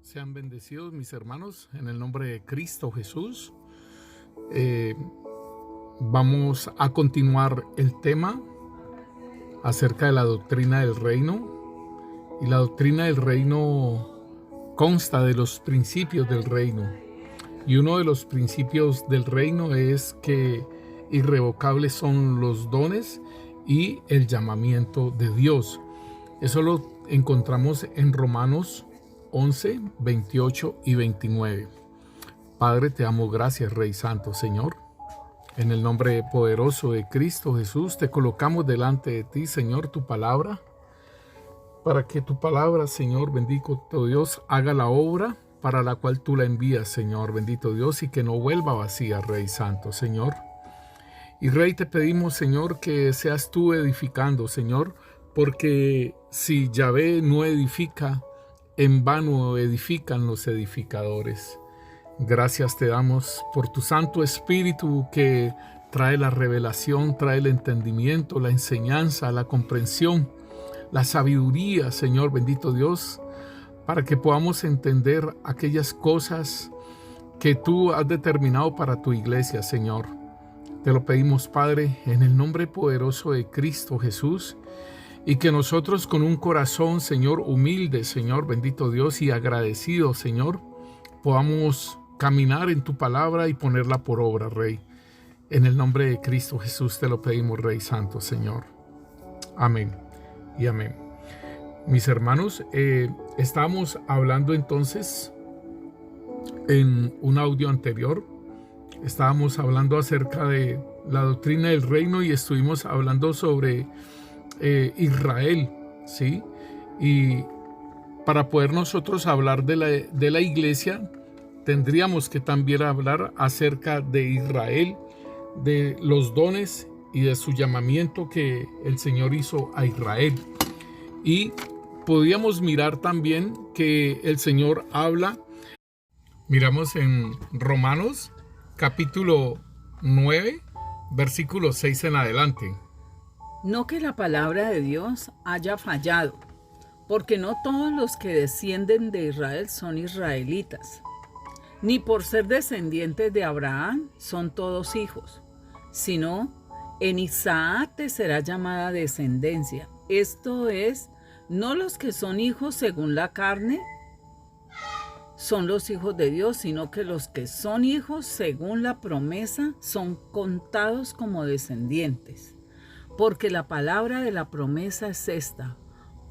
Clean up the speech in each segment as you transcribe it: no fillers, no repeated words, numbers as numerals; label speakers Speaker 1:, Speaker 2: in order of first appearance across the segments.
Speaker 1: Sean bendecidos mis hermanos en el nombre de Cristo Jesús. Vamos a continuar el tema acerca de la doctrina del reino. Y la doctrina del reino consta de los principios del reino. Y uno de los principios del reino es que irrevocables son los dones y el llamamiento de Dios. Eso lo encontramos en Romanos 11, 28 y 29. Padre, te amo, gracias, Rey Santo, Señor. En el nombre poderoso de Cristo Jesús, te colocamos delante de ti, Señor, tu palabra, para que tu palabra, Señor, bendito Dios, haga la obra para la cual tú la envías, Señor, bendito Dios, y que no vuelva vacía, Rey Santo, Señor. Y Rey, te pedimos, Señor, que seas tú edificando, Señor, porque si Yahvé no edifica, en vano edifican los edificadores. Gracias te damos por tu Santo Espíritu que trae la revelación, trae el entendimiento, la enseñanza, la comprensión, la sabiduría, Señor, bendito Dios, para que podamos entender aquellas cosas que tú has determinado para tu iglesia, Señor. Te lo pedimos, Padre, en el nombre poderoso de Cristo Jesús, y que nosotros con un corazón, Señor, humilde, Señor, bendito Dios, y agradecido, Señor, podamos caminar en tu palabra y ponerla por obra, Rey. En el nombre de Cristo Jesús te lo pedimos, Rey Santo, Señor. Amén y amén. Mis hermanos, estábamos hablando entonces en un audio anterior. Estábamos hablando acerca de la doctrina del reino y estuvimos hablando sobre Israel, ¿sí? Y para poder nosotros hablar de la iglesia, tendríamos que también hablar acerca de Israel, de los dones y de su llamamiento que el Señor hizo a Israel. Y podríamos mirar también que el Señor habla, miramos en Romanos capítulo 9, versículo 6 en adelante.
Speaker 2: No que la palabra de Dios haya fallado, porque no todos los que descienden de Israel son israelitas, ni por ser descendientes de Abraham son todos hijos, sino en Isaac te será llamada descendencia. Esto es, no los que son hijos según la carne son los hijos de Dios, sino que los que son hijos según la promesa son contados como descendientes. Porque la palabra de la promesa es esta: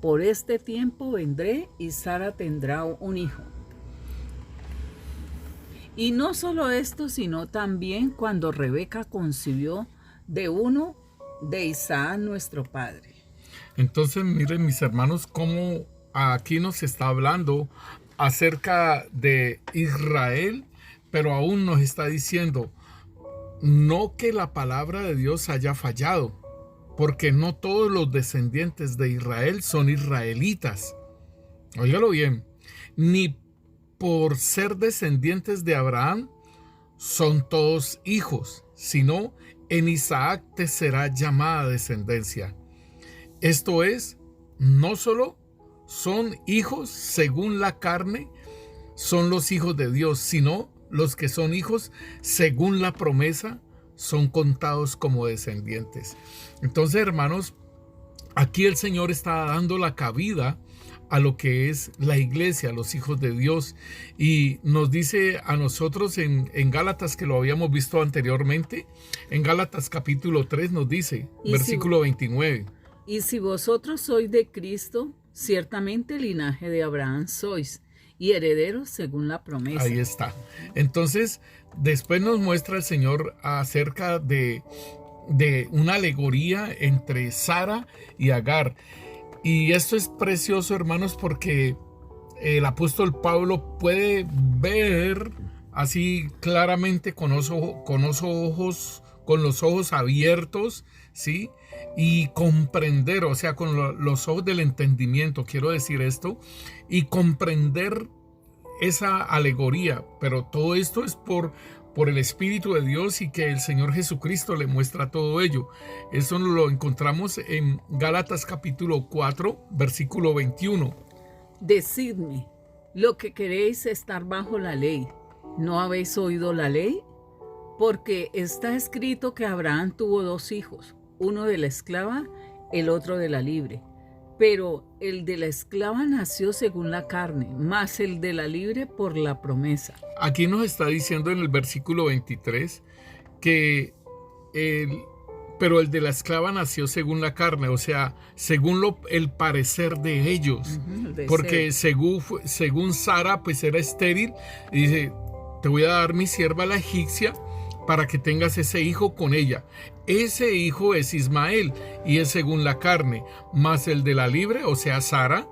Speaker 2: por este tiempo vendré y Sara tendrá un hijo. Y no solo esto, sino también cuando Rebeca concibió de uno de Isaac nuestro padre.
Speaker 1: Entonces miren, mis hermanos, cómo aquí nos está hablando acerca de Israel, pero aún nos está diciendo no que la palabra de Dios haya fallado, porque no todos los descendientes de Israel son israelitas. Óigalo bien, ni por ser descendientes de Abraham son todos hijos, sino en Isaac te será llamada descendencia. Esto es, no solo son hijos según la carne, son los hijos de Dios, sino los que son hijos según la promesa son contados como descendientes. Entonces, hermanos, aquí el Señor está dando la cabida a lo que es la iglesia, a los hijos de Dios, y nos dice a nosotros en Gálatas, que lo habíamos visto anteriormente, en Gálatas capítulo 3 nos dice, versículo 29.
Speaker 2: Y si vosotros sois de Cristo, ciertamente linaje de Abraham sois, y herederos según la promesa.
Speaker 1: Ahí está. Entonces, después nos muestra el Señor acerca de una alegoría entre Sara y Agar. Y esto es precioso, hermanos, porque el apóstol Pablo puede ver así claramente con los ojos abiertos, ¿sí? Y comprender, o sea, con los ojos del entendimiento, quiero decir esto, y comprender esa alegoría. Pero todo esto es por el Espíritu de Dios y que el Señor Jesucristo le muestra todo ello. Eso lo encontramos en Gálatas capítulo 4, versículo 21.
Speaker 2: Decidme, lo que queréis estar bajo la ley, ¿no habéis oído la ley? Porque está escrito que Abraham tuvo 2 hijos, uno de la esclava, el otro de la libre. Pero el de la esclava nació según la carne, más el de la libre por la promesa.
Speaker 1: Aquí nos está diciendo en el versículo 23 que pero el de la esclava nació según la carne, o sea, según el parecer de ellos. Porque según Sara, pues era estéril, y dice, te voy a dar mi sierva la egipcia para que tengas ese hijo con ella. Ese hijo es Ismael y es según la carne, más el de la libre, o sea, Sara,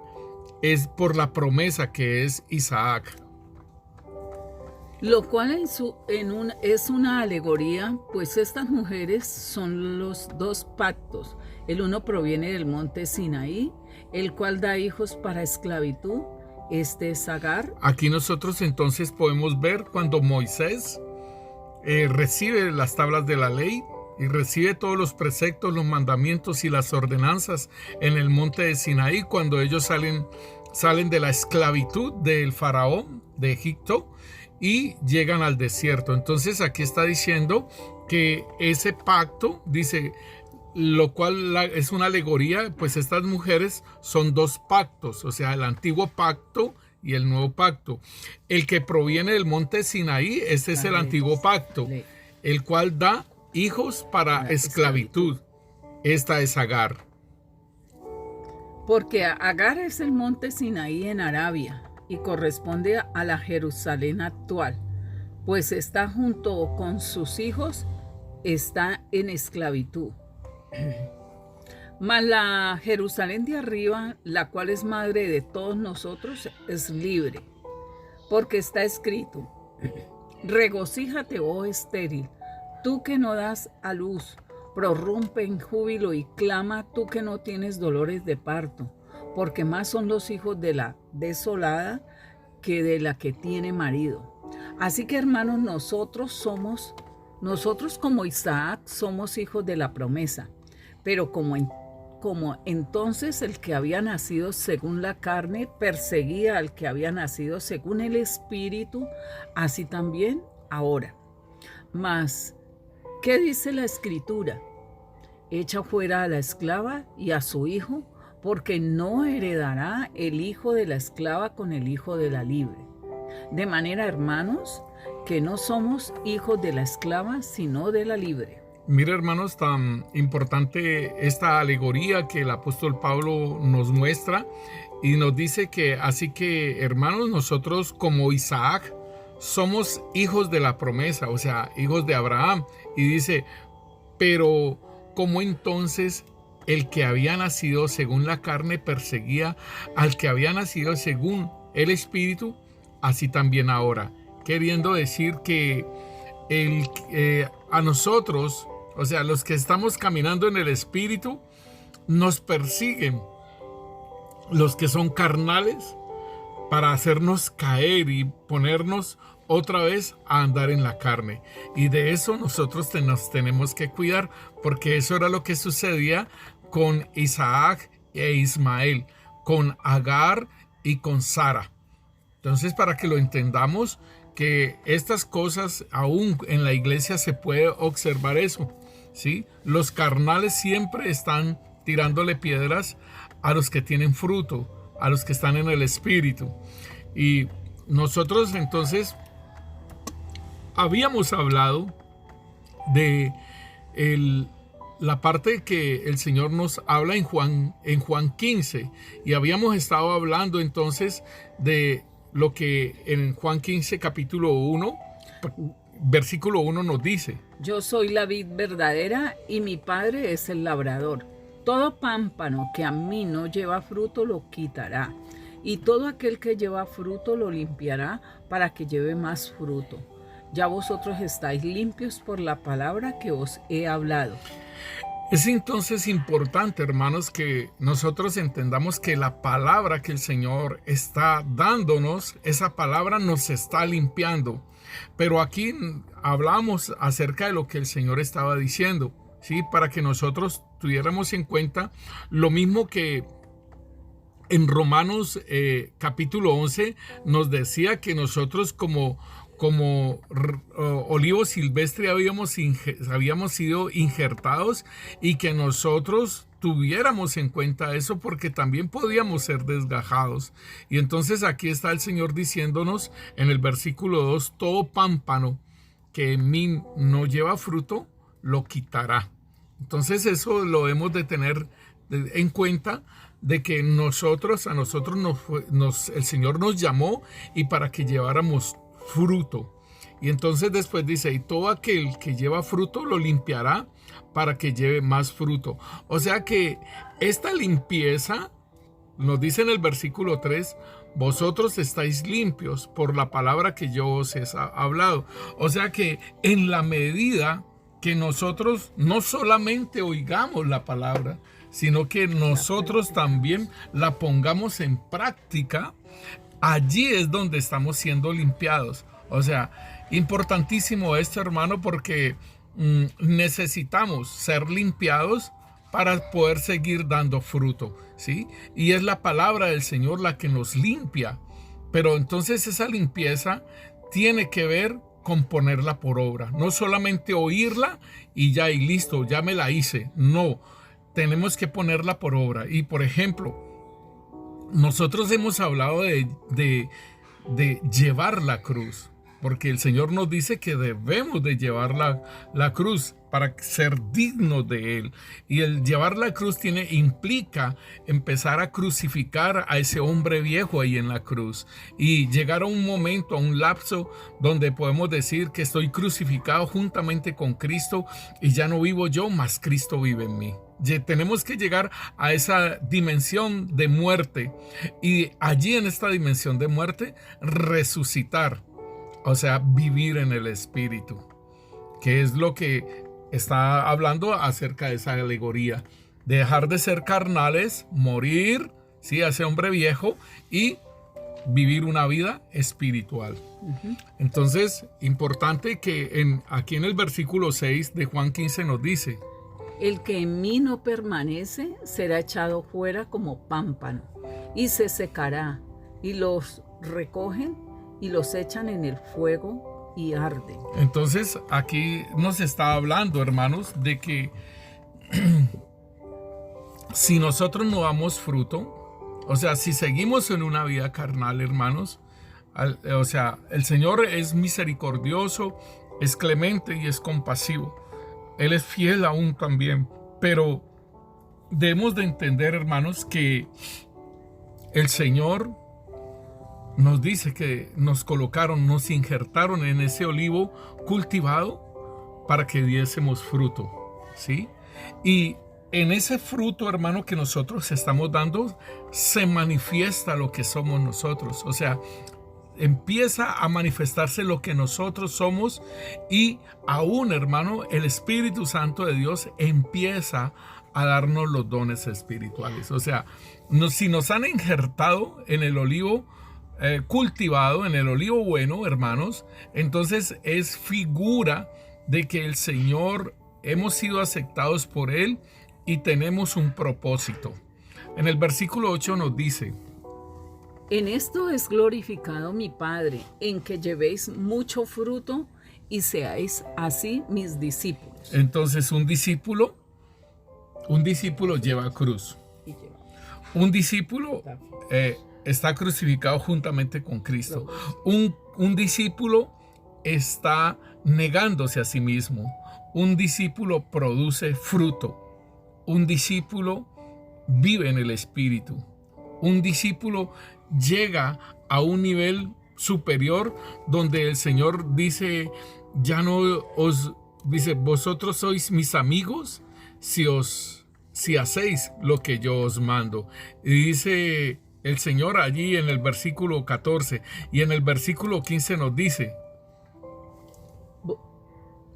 Speaker 1: es por la promesa que es Isaac.
Speaker 2: Lo cual es una alegoría, pues estas mujeres son los 2 pactos. El uno proviene del monte Sinaí, el cual da hijos para esclavitud. Este es Agar.
Speaker 1: Aquí nosotros entonces podemos ver cuando Moisés recibe las tablas de la ley y recibe todos los preceptos, los mandamientos y las ordenanzas en el monte de Sinaí, cuando ellos salen de la esclavitud del faraón de Egipto y llegan al desierto. Entonces aquí está diciendo que ese pacto, dice, lo cual es una alegoría, pues estas mujeres son 2 pactos, o sea, el antiguo pacto y el nuevo pacto. El que proviene del monte Sinaí, este es el antiguo pacto, el cual da hijos para esclavitud. Esta es Agar.
Speaker 2: Porque Agar es el monte Sinaí en Arabia y corresponde a la Jerusalén actual, pues está junto con sus hijos, está en esclavitud. Mas la Jerusalén de arriba, la cual es madre de todos nosotros, es libre, porque está escrito, regocíjate, oh estéril, tú que no das a luz, prorrumpe en júbilo y clama, tú que no tienes dolores de parto, porque más son los hijos de la desolada que de la que tiene marido. Así que, hermanos, nosotros como Isaac somos hijos de la promesa, pero como entonces el que había nacido según la carne perseguía al que había nacido según el Espíritu, así también ahora. Mas, ¿qué dice la Escritura? Echa fuera a la esclava y a su hijo, porque no heredará el hijo de la esclava con el hijo de la libre. De manera, hermanos, que no somos hijos de la esclava, sino de la libre.
Speaker 1: Mira, hermanos, tan importante esta alegoría que el apóstol Pablo nos muestra y nos dice que, así que, hermanos, nosotros como Isaac somos hijos de la promesa, o sea, hijos de Abraham. Y dice, pero ¿cómo entonces el que había nacido según la carne perseguía al que había nacido según el Espíritu? Así también ahora. Queriendo decir que a nosotros, o sea, los que estamos caminando en el Espíritu, nos persiguen los que son carnales para hacernos caer y ponernos otra vez a andar en la carne. Y de eso nosotros nos tenemos que cuidar, porque eso era lo que sucedía con Isaac e Ismael, con Agar y con Sara. Entonces, para que lo entendamos, que estas cosas, aún en la iglesia se puede observar eso, ¿sí? Los carnales siempre están tirándole piedras a los que tienen fruto, a los que están en el Espíritu. Y nosotros entonces habíamos hablado de la parte que el Señor nos habla en Juan 15, y habíamos estado hablando entonces de lo que en Juan 15 capítulo 1 versículo 1 nos dice:
Speaker 2: yo soy la vid verdadera y mi Padre es el labrador. Todo pámpano que a mí no lleva fruto lo quitará, y todo aquel que lleva fruto lo limpiará para que lleve más fruto. Ya vosotros estáis limpios por la palabra que os he hablado.
Speaker 1: Es entonces importante, hermanos, que nosotros entendamos que la palabra que el Señor está dándonos, esa palabra nos está limpiando. Pero aquí hablamos acerca de lo que el Señor estaba diciendo, ¿sí? Para que nosotros tuviéramos en cuenta lo mismo que En Romanos capítulo 11 nos decía que nosotros como olivo silvestre habíamos sido injertados y que nosotros tuviéramos en cuenta eso porque también podíamos ser desgajados. Y entonces aquí está el Señor diciéndonos en el versículo 2, todo pámpano que en mí no lleva fruto, lo quitará. Entonces eso lo hemos de tener en cuenta, de que a nosotros el Señor nos llamó y para que lleváramos fruto. Y entonces después dice, y todo aquel que lleva fruto lo limpiará para que lleve más fruto. O sea que esta limpieza, nos dice en el versículo 3, vosotros estáis limpios por la palabra que yo os he hablado. O sea que en la medida que nosotros no solamente oigamos la palabra, sino que nosotros también la pongamos en práctica, allí es donde estamos siendo limpiados. O sea, importantísimo esto, hermano, porque necesitamos ser limpiados para poder seguir dando fruto, ¿sí? Y es la palabra del Señor la que nos limpia. Pero entonces esa limpieza tiene que ver con ponerla por obra. No solamente oírla y ya y listo, ya me la hice. No, tenemos que ponerla por obra. Y por ejemplo, nosotros hemos hablado de llevar la cruz, porque el Señor nos dice que debemos de llevar la cruz para ser dignos de Él. Y el llevar la cruz implica empezar a crucificar a ese hombre viejo ahí en la cruz y llegar a un momento, a un lapso donde podemos decir que estoy crucificado juntamente con Cristo y ya no vivo yo, mas Cristo vive en mí. Tenemos que llegar a esa dimensión de muerte y allí en esta dimensión de muerte resucitar, o sea, vivir en el Espíritu, que es lo que está hablando acerca de esa alegoría. Dejar de ser carnales, morir, ¿sí?, a ese hombre viejo y vivir una vida espiritual. Entonces, importante que aquí en el versículo 6 de Juan 15 nos dice:
Speaker 2: el que en mí no permanece será echado fuera como pámpano y se secará, y los recogen y los echan en el fuego y arden.
Speaker 1: Entonces aquí nos está hablando, hermanos, de que si nosotros no damos fruto, o sea, si seguimos en una vida carnal, hermanos, o sea, el Señor es misericordioso, es clemente y es compasivo. Él es fiel aún también, pero debemos de entender, hermanos, que el Señor nos dice que nos injertaron en ese olivo cultivado para que diésemos fruto, ¿sí? Y en ese fruto, hermano, que nosotros estamos dando, se manifiesta lo que somos nosotros. O sea, empieza a manifestarse lo que nosotros somos y aún, hermano, el Espíritu Santo de Dios empieza a darnos los dones espirituales. O sea, si nos han injertado en el olivo cultivado, en el olivo bueno, hermanos, entonces es figura de que el Señor hemos sido aceptados por Él y tenemos un propósito. En el versículo 8 nos dice:
Speaker 2: en esto es glorificado mi Padre, en que llevéis mucho fruto y seáis así mis discípulos.
Speaker 1: Entonces un discípulo lleva cruz. Un discípulo está crucificado juntamente con Cristo. Un discípulo está negándose a sí mismo. Un discípulo produce fruto. Un discípulo vive en el Espíritu. Un discípulo llega a un nivel superior donde el Señor dice, dice, vosotros sois mis amigos si hacéis lo que yo os mando. Y dice el Señor allí en el versículo 14 y en el versículo 15 nos dice: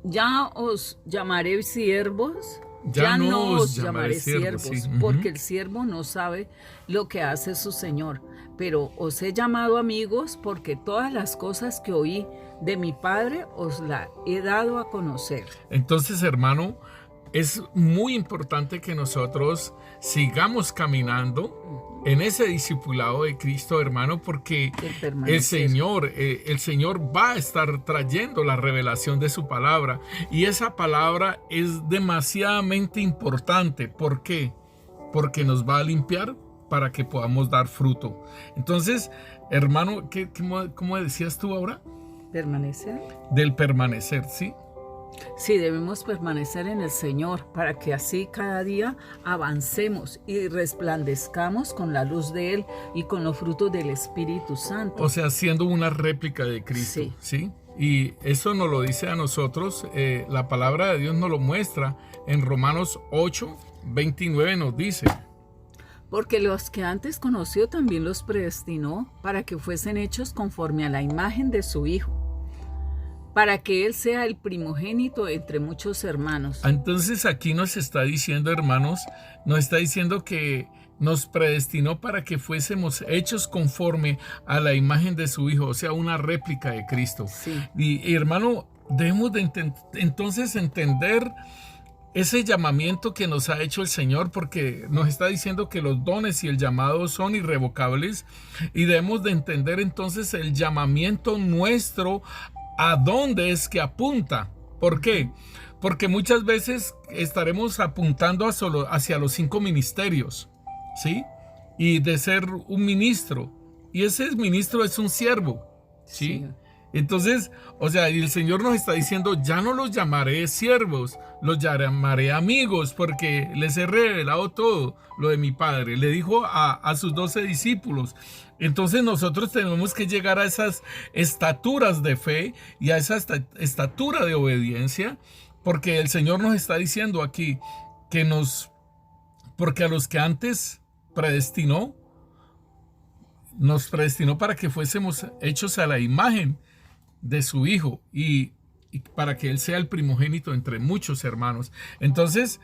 Speaker 2: ya os llamaré siervos. Ya no os llamaré siervos, sí. Porque el siervo no sabe lo que hace su Señor, pero os he llamado amigos porque todas las cosas que oí de mi Padre os las he dado a conocer.
Speaker 1: Entonces, hermano, es muy importante que nosotros sigamos caminando en ese discipulado de Cristo, hermano, porque
Speaker 2: El permanecer.
Speaker 1: el Señor va a estar trayendo la revelación de su palabra, y esa palabra es demasiadamente importante. ¿Por qué? Porque nos va a limpiar para que podamos dar fruto. Entonces, hermano, ¿cómo decías tú ahora?
Speaker 2: Permanecer.
Speaker 1: Del permanecer, ¿sí?
Speaker 2: Sí, debemos permanecer en el Señor para que así cada día avancemos y resplandezcamos con la luz de Él y con los frutos del Espíritu Santo.
Speaker 1: O sea, siendo una réplica de Cristo,
Speaker 2: Sí.
Speaker 1: ¿sí? Y eso nos lo dice a nosotros, la palabra de Dios nos lo muestra en Romanos 8:29, nos dice.
Speaker 2: Porque los que antes conoció también los predestinó para que fuesen hechos conforme a la imagen de su Hijo, para que Él sea el primogénito entre muchos hermanos.
Speaker 1: Entonces aquí nos está diciendo, hermanos, nos está diciendo que nos predestinó para que fuésemos hechos conforme a la imagen de su Hijo, o sea, una réplica de Cristo.
Speaker 2: Sí.
Speaker 1: Y, hermano, debemos de entonces entender ese llamamiento que nos ha hecho el Señor, porque nos está diciendo que los dones y el llamado son irrevocables, y debemos de entender entonces el llamamiento nuestro, a dónde es que apunta. ¿Por qué? Porque muchas veces estaremos apuntando hacia los 5 ministerios, ¿sí? Y de ser un ministro, y ese ministro es un siervo, ¿sí?
Speaker 2: Sí.
Speaker 1: Entonces, o sea, y el Señor nos está diciendo, ya no los llamaré siervos, los llamaré amigos, porque les he revelado todo lo de mi Padre. Le dijo a sus 12 discípulos. Entonces nosotros tenemos que llegar a esas estaturas de fe y a esa estatura de obediencia, porque el Señor nos está diciendo aquí porque a los que antes predestinó, nos predestinó para que fuésemos hechos a la imagen de su Hijo, y para que Él sea el primogénito entre muchos hermanos. Entonces,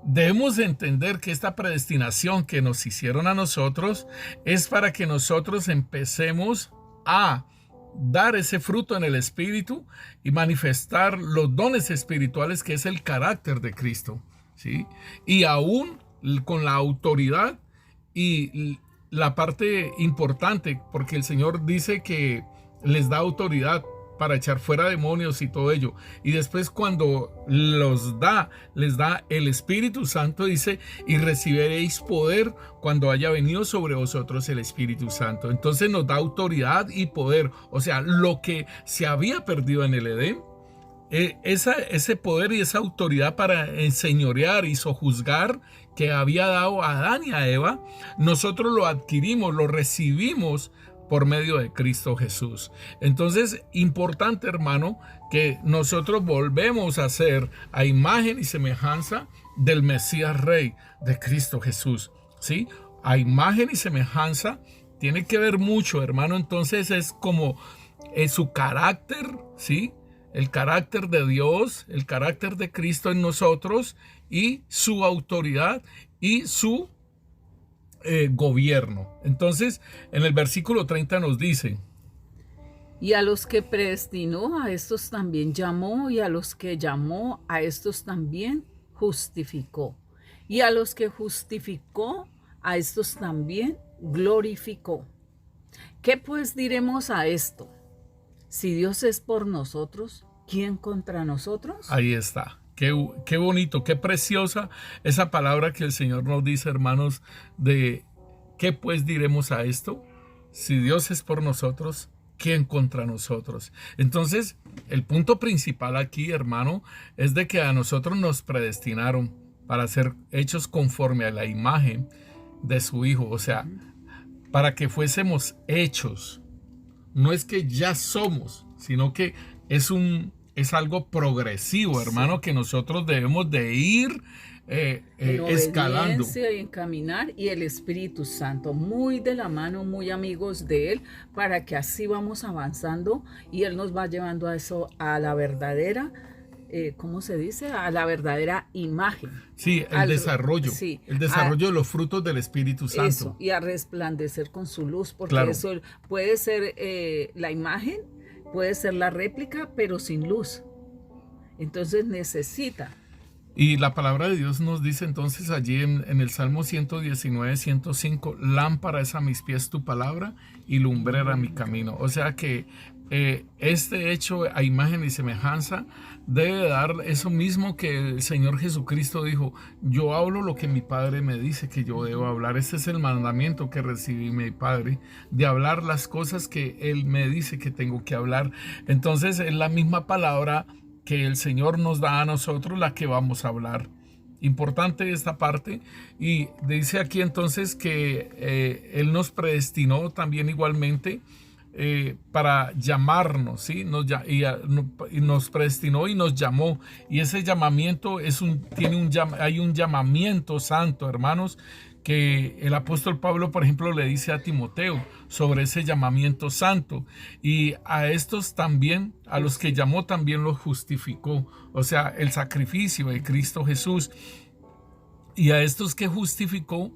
Speaker 1: debemos entender que esta predestinación que nos hicieron a nosotros es para que nosotros empecemos a dar ese fruto en el Espíritu y manifestar los dones espirituales, que es el carácter de Cristo, ¿sí? Y aún con la autoridad y la parte importante, porque el Señor dice que les da autoridad para echar fuera demonios y todo ello. Y después, cuando les da el Espíritu Santo, dice, y recibiréis poder cuando haya venido sobre vosotros el Espíritu Santo. Entonces nos da autoridad y poder. O sea, lo que se había perdido en el Edén, ese poder y esa autoridad para enseñorear y sojuzgar que había dado a Adán y a Eva, nosotros lo adquirimos, lo recibimos por medio de Cristo Jesús. Entonces, importante, hermano, que nosotros volvemos a ser a imagen y semejanza del Mesías Rey, de Cristo Jesús, ¿sí? A imagen y semejanza tiene que ver mucho, hermano. Entonces es como su carácter, ¿sí? El carácter de Dios, el carácter de Cristo en nosotros, y su autoridad y su gobierno. Entonces, en el versículo 30 nos dice:
Speaker 2: Y a los que predestinó, a estos también llamó, y a los que llamó, a estos también justificó. Y a los que justificó, a estos también glorificó. ¿Qué pues diremos a esto? Si Dios es por nosotros, ¿quién contra nosotros?
Speaker 1: Ahí está. Qué bonito, qué preciosa esa palabra que el Señor nos dice, hermanos, de ¿qué pues diremos a esto? Si Dios es por nosotros, ¿quién contra nosotros? Entonces, el punto principal aquí, hermano, es de que a nosotros nos predestinaron para ser hechos conforme a la imagen de su Hijo. O sea, para que fuésemos hechos. No es que ya somos, sino que es algo progresivo, hermano, sí, que nosotros debemos de ir escalando.
Speaker 2: Y encaminar, y el Espíritu Santo, muy de la mano, muy amigos de Él, para que así vamos avanzando y Él nos va llevando a eso, a la verdadera, ¿cómo se dice? A la verdadera imagen.
Speaker 1: Sí, desarrollo. Sí, el desarrollo de los frutos del Espíritu Santo.
Speaker 2: Eso, y a resplandecer con su luz, porque
Speaker 1: claro,
Speaker 2: eso puede ser la imagen, puede ser la réplica, pero sin luz. Entonces necesita
Speaker 1: Y la palabra de Dios nos dice entonces allí en el Salmo 119, 105, lámpara es a mis pies tu palabra y lumbrera mi camino. O sea que este hecho a imagen y semejanza debe dar eso mismo que el Señor Jesucristo dijo: yo hablo lo que mi Padre me dice que yo debo hablar. Ese es el mandamiento que recibí mi Padre, de hablar las cosas que Él me dice que tengo que hablar. Entonces es la misma palabra que el Señor nos da a nosotros la que vamos a hablar. Importante esta parte. Y dice aquí entonces que Él nos predestinó también igualmente para llamarnos, ¿sí? Y nos predestinó y nos llamó. Y ese llamamiento hay un llamamiento santo, hermanos, que el apóstol Pablo, por ejemplo, le dice a Timoteo sobre ese llamamiento santo. Y a estos también, a los que llamó, también los justificó. O sea, el sacrificio de Cristo Jesús. Y a estos que justificó,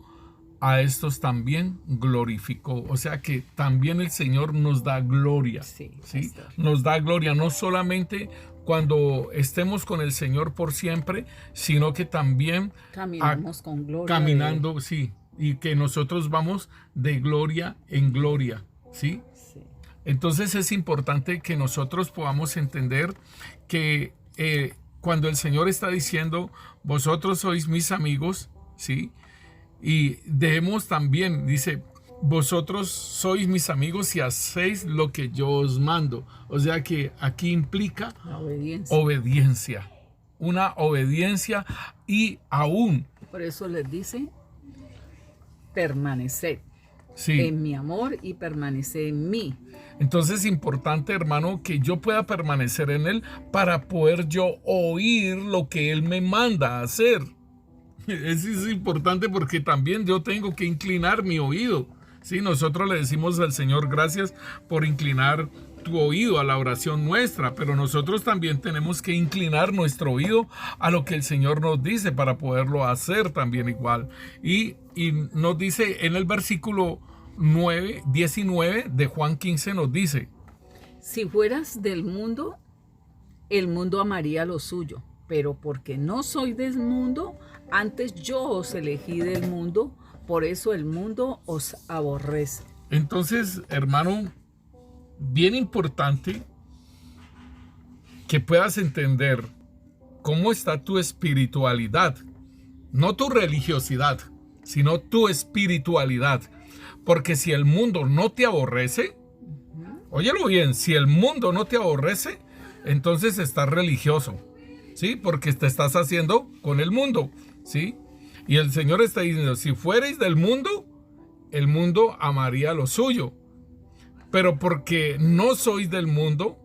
Speaker 1: a estos también glorificó. O sea que también el Señor nos da gloria.
Speaker 2: Sí,
Speaker 1: ¿sí? Nos da gloria no solamente cuando estemos con el Señor por siempre, sino que también
Speaker 2: caminamos con gloria.
Speaker 1: Caminando, sí. Y que nosotros vamos de gloria en gloria. ¿Sí?
Speaker 2: Sí.
Speaker 1: Entonces es importante que nosotros podamos entender que cuando el Señor está diciendo, vosotros sois mis amigos, ¿sí? Y debemos también, dice, vosotros sois mis amigos si hacéis lo que yo os mando. O sea que aquí implica obediencia. Una obediencia y aún.
Speaker 2: Por eso les dice, permaneced
Speaker 1: sí.
Speaker 2: en mi amor y permaneced en mí.
Speaker 1: Entonces es importante, hermano, que yo pueda permanecer en Él para poder yo oír lo que Él me manda a hacer. Eso es importante porque también yo tengo que inclinar mi oído. ¿Sí? Nosotros le decimos al Señor gracias por inclinar tu oído a la oración nuestra, pero nosotros también tenemos que inclinar nuestro oído a lo que el Señor nos dice para poderlo hacer también igual. Y nos dice en el versículo 19 de Juan 15 nos dice:
Speaker 2: si fueras del mundo, el mundo amaría lo suyo, pero porque no soy del mundo, antes yo os elegí del mundo, por eso el mundo os aborrece.
Speaker 1: Entonces, hermano, bien importante que puedas entender cómo está tu espiritualidad, no tu religiosidad, sino tu espiritualidad. Porque si el mundo no te aborrece, óyelo bien, si el mundo no te aborrece, entonces estás religioso, ¿sí? Porque te estás haciendo con el mundo, ¿sí? Y el Señor está diciendo, si fuereis del mundo, el mundo amaría lo suyo. Pero porque no sois del mundo,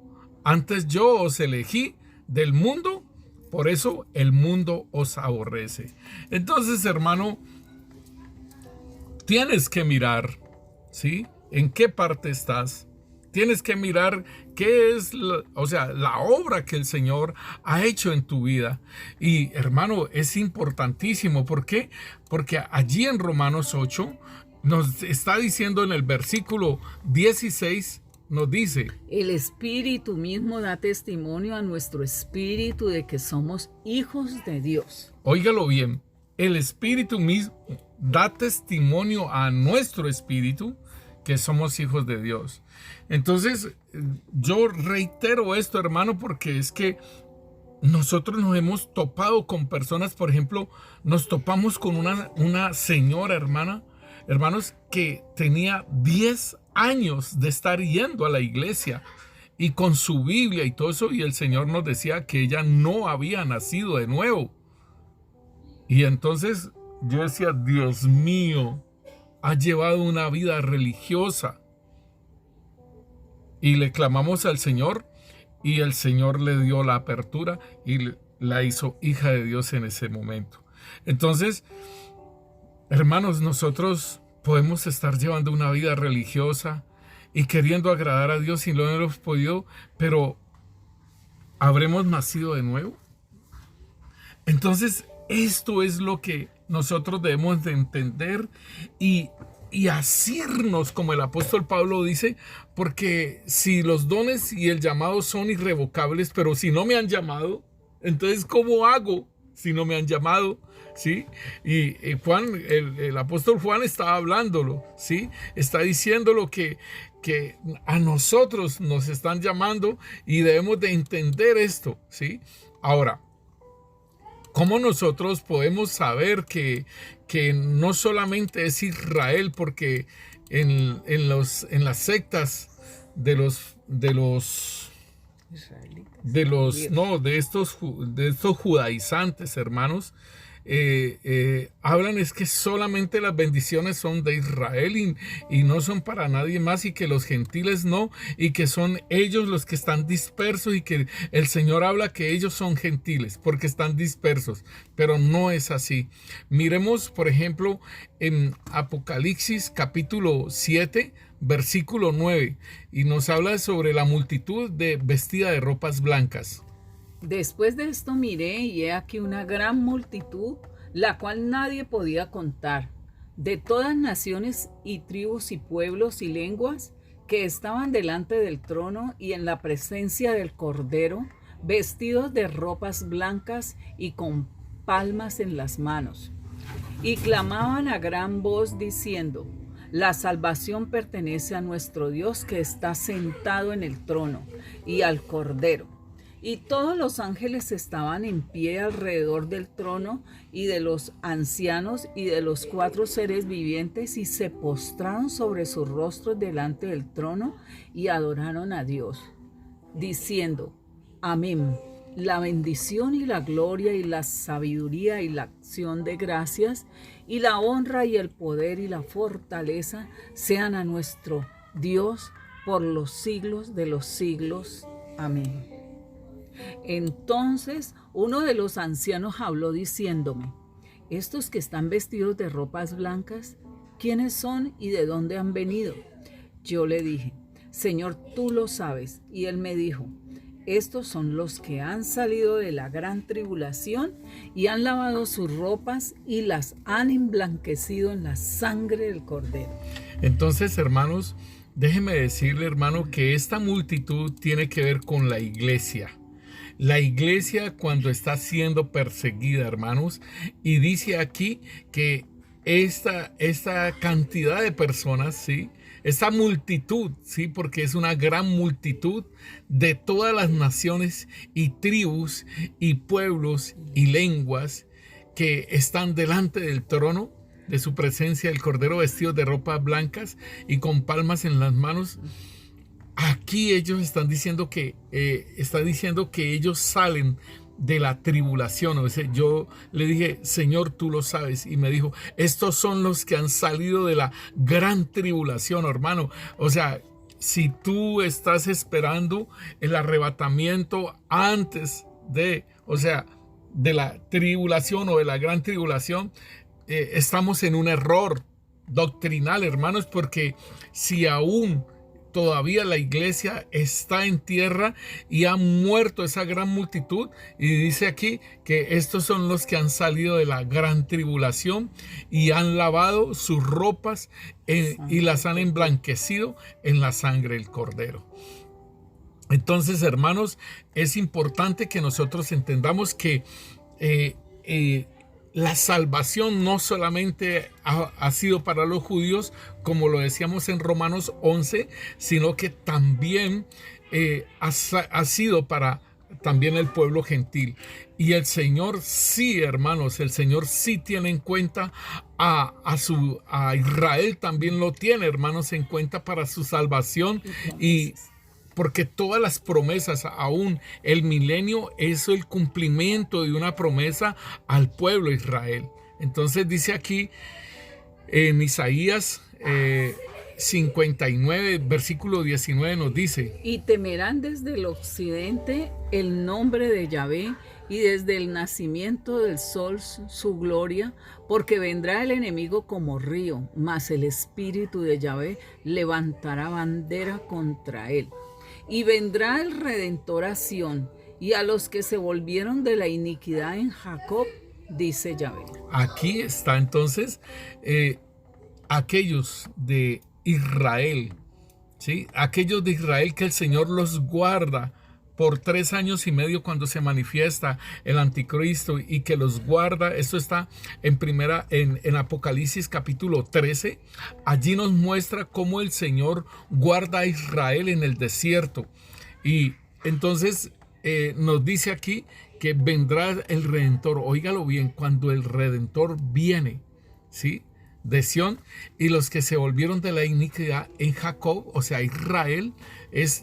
Speaker 1: antes yo os elegí del mundo, por eso el mundo os aborrece. Entonces, hermano, tienes que mirar, ¿sí? ¿En qué parte estás? Tienes que mirar qué es, la obra que el Señor ha hecho en tu vida. Y, hermano, es importantísimo. ¿Por qué? Porque allí en Romanos 8 nos está diciendo en el versículo 16, nos dice:
Speaker 2: el Espíritu mismo da testimonio a nuestro espíritu de que somos hijos de Dios.
Speaker 1: Óigalo bien, el Espíritu mismo da testimonio a nuestro espíritu que somos hijos de Dios. Entonces, yo reitero esto, hermano, porque es que nosotros nos hemos topado con personas, por ejemplo, nos topamos con una señora, hermanos, que tenía 10 años de estar yendo a la iglesia y con su Biblia y todo eso, y el Señor nos decía que ella no había nacido de nuevo. Y entonces yo decía, Dios mío, ha llevado una vida religiosa. Y le clamamos al Señor y el Señor le dio la apertura y la hizo hija de Dios en ese momento. Entonces, hermanos, nosotros podemos estar llevando una vida religiosa y queriendo agradar a Dios y no lo hemos podido, pero ¿habremos nacido de nuevo? Entonces, esto es lo que nosotros debemos de entender y asirnos, como el apóstol Pablo dice, porque si los dones y el llamado son irrevocables, pero si no me han llamado, entonces ¿cómo hago? si no me han llamado? ¿Sí? Y Juan, el apóstol Juan está hablándolo, ¿sí? Está diciéndolo que a nosotros nos están llamando y debemos de entender esto, ¿sí? Ahora, ¿cómo nosotros podemos saber que no solamente es Israel? Porque en las sectas de estos judaizantes, hermanos, hablan es que solamente las bendiciones son de Israel y no son para nadie más, y que los gentiles no, y que son ellos los que están dispersos, y que el Señor habla que ellos son gentiles porque están dispersos, pero no es así. Miremos, por ejemplo, en Apocalipsis capítulo 7, versículo 9, y nos habla sobre la multitud vestida de ropas blancas.
Speaker 2: Después de esto miré, y he aquí una gran multitud, la cual nadie podía contar, de todas naciones y tribus y pueblos y lenguas, que estaban delante del trono y en la presencia del Cordero, vestidos de ropas blancas y con palmas en las manos. Y clamaban a gran voz diciendo: la salvación pertenece a nuestro Dios, que está sentado en el trono, y al Cordero. Y todos los ángeles estaban en pie alrededor del trono y de los ancianos y de los 4 seres vivientes, y se postraron sobre sus rostros delante del trono y adoraron a Dios, diciendo: Amén. La bendición y la gloria y la sabiduría y la acción de gracias y la honra y el poder y la fortaleza sean a nuestro Dios por los siglos de los siglos. Amén. Entonces uno de los ancianos habló diciéndome: estos que están vestidos de ropas blancas, ¿quiénes son y de dónde han venido? Yo le dije: Señor, tú lo sabes. Y él me dijo: estos son los que han salido de la gran tribulación y han lavado sus ropas y las han emblanquecido en la sangre del Cordero.
Speaker 1: Entonces, hermanos, déjeme decirle, hermano, que esta multitud tiene que ver con la iglesia. La iglesia cuando está siendo perseguida, hermanos, y dice aquí que esta cantidad de personas, ¿sí? Esta multitud, ¿sí? Porque es una gran multitud de todas las naciones y tribus y pueblos y lenguas que están delante del trono de su presencia, el Cordero, vestidos de ropas blancas y con palmas en las manos. Aquí ellos están diciendo que ellos salen de la tribulación. O sea, yo le dije: Señor, tú lo sabes. Y me dijo: estos son los que han salido de la gran tribulación, hermano. O sea, si tú estás esperando el arrebatamiento antes de la tribulación o de la gran tribulación, estamos en un error doctrinal, hermanos, porque si aún todavía la iglesia está en tierra y ha muerto esa gran multitud, y dice aquí que estos son los que han salido de la gran tribulación y han lavado sus ropas y las han emblanquecido en la sangre del Cordero. Entonces, hermanos, es importante que nosotros entendamos que la salvación no solamente ha sido para los judíos, como lo decíamos en Romanos 11, sino que también ha sido para también el pueblo gentil. Y el Señor sí, hermanos, el Señor sí tiene en cuenta a Israel, también lo tiene, hermanos, en cuenta para su salvación. Y porque todas las promesas, aún el milenio, es el cumplimiento de una promesa al pueblo de Israel. Entonces dice aquí en Isaías 59, versículo 19, nos dice:
Speaker 2: y temerán desde el occidente el nombre de Yahvé, y desde el nacimiento del sol su gloria, porque vendrá el enemigo como río, mas el espíritu de Yahvé levantará bandera contra él. Y vendrá el Redentor a Sión, y a los que se volvieron de la iniquidad en Jacob, dice Yahvé.
Speaker 1: Aquí está entonces aquellos de Israel, ¿sí? Aquellos de Israel que el Señor los guarda por 3 años y medio cuando se manifiesta el anticristo y que los guarda. Esto está en Apocalipsis capítulo 13. Allí nos muestra cómo el Señor guarda a Israel en el desierto. Y entonces nos dice aquí que vendrá el Redentor. Óigalo bien, cuando el Redentor viene, ¿sí?, de Sión, y los que se volvieron de la iniquidad en Jacob, o sea, Israel,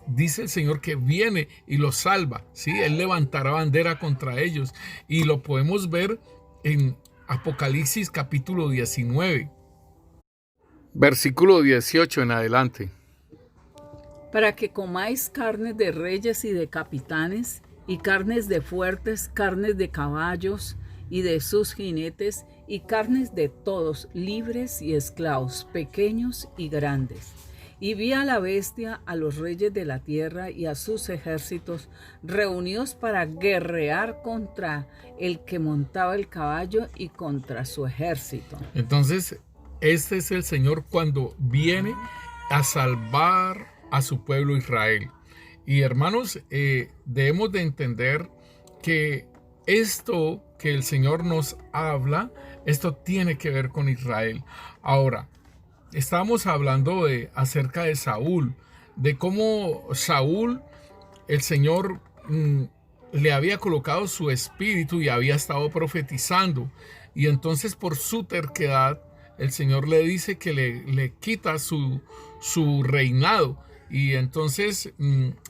Speaker 1: dice el Señor que viene y los salva, ¿sí? Él levantará bandera contra ellos, y lo podemos ver en Apocalipsis capítulo 19, versículo 18 en adelante.
Speaker 2: Para que comáis carnes de reyes y de capitanes, y carnes de fuertes, carnes de caballos y de sus jinetes, y carnes de todos, libres y esclavos, pequeños y grandes. Y vi a la bestia, a los reyes de la tierra y a sus ejércitos reunidos para guerrear contra el que montaba el caballo y contra su ejército.
Speaker 1: Entonces, este es el Señor cuando viene a salvar a su pueblo Israel. Y hermanos, debemos de entender que esto que el Señor nos habla, esto tiene que ver con Israel. Ahora, estábamos hablando acerca de Saúl, de cómo Saúl, el Señor le había colocado su espíritu y había estado profetizando. Y entonces por su terquedad, el Señor le dice que le quita su reinado. Y entonces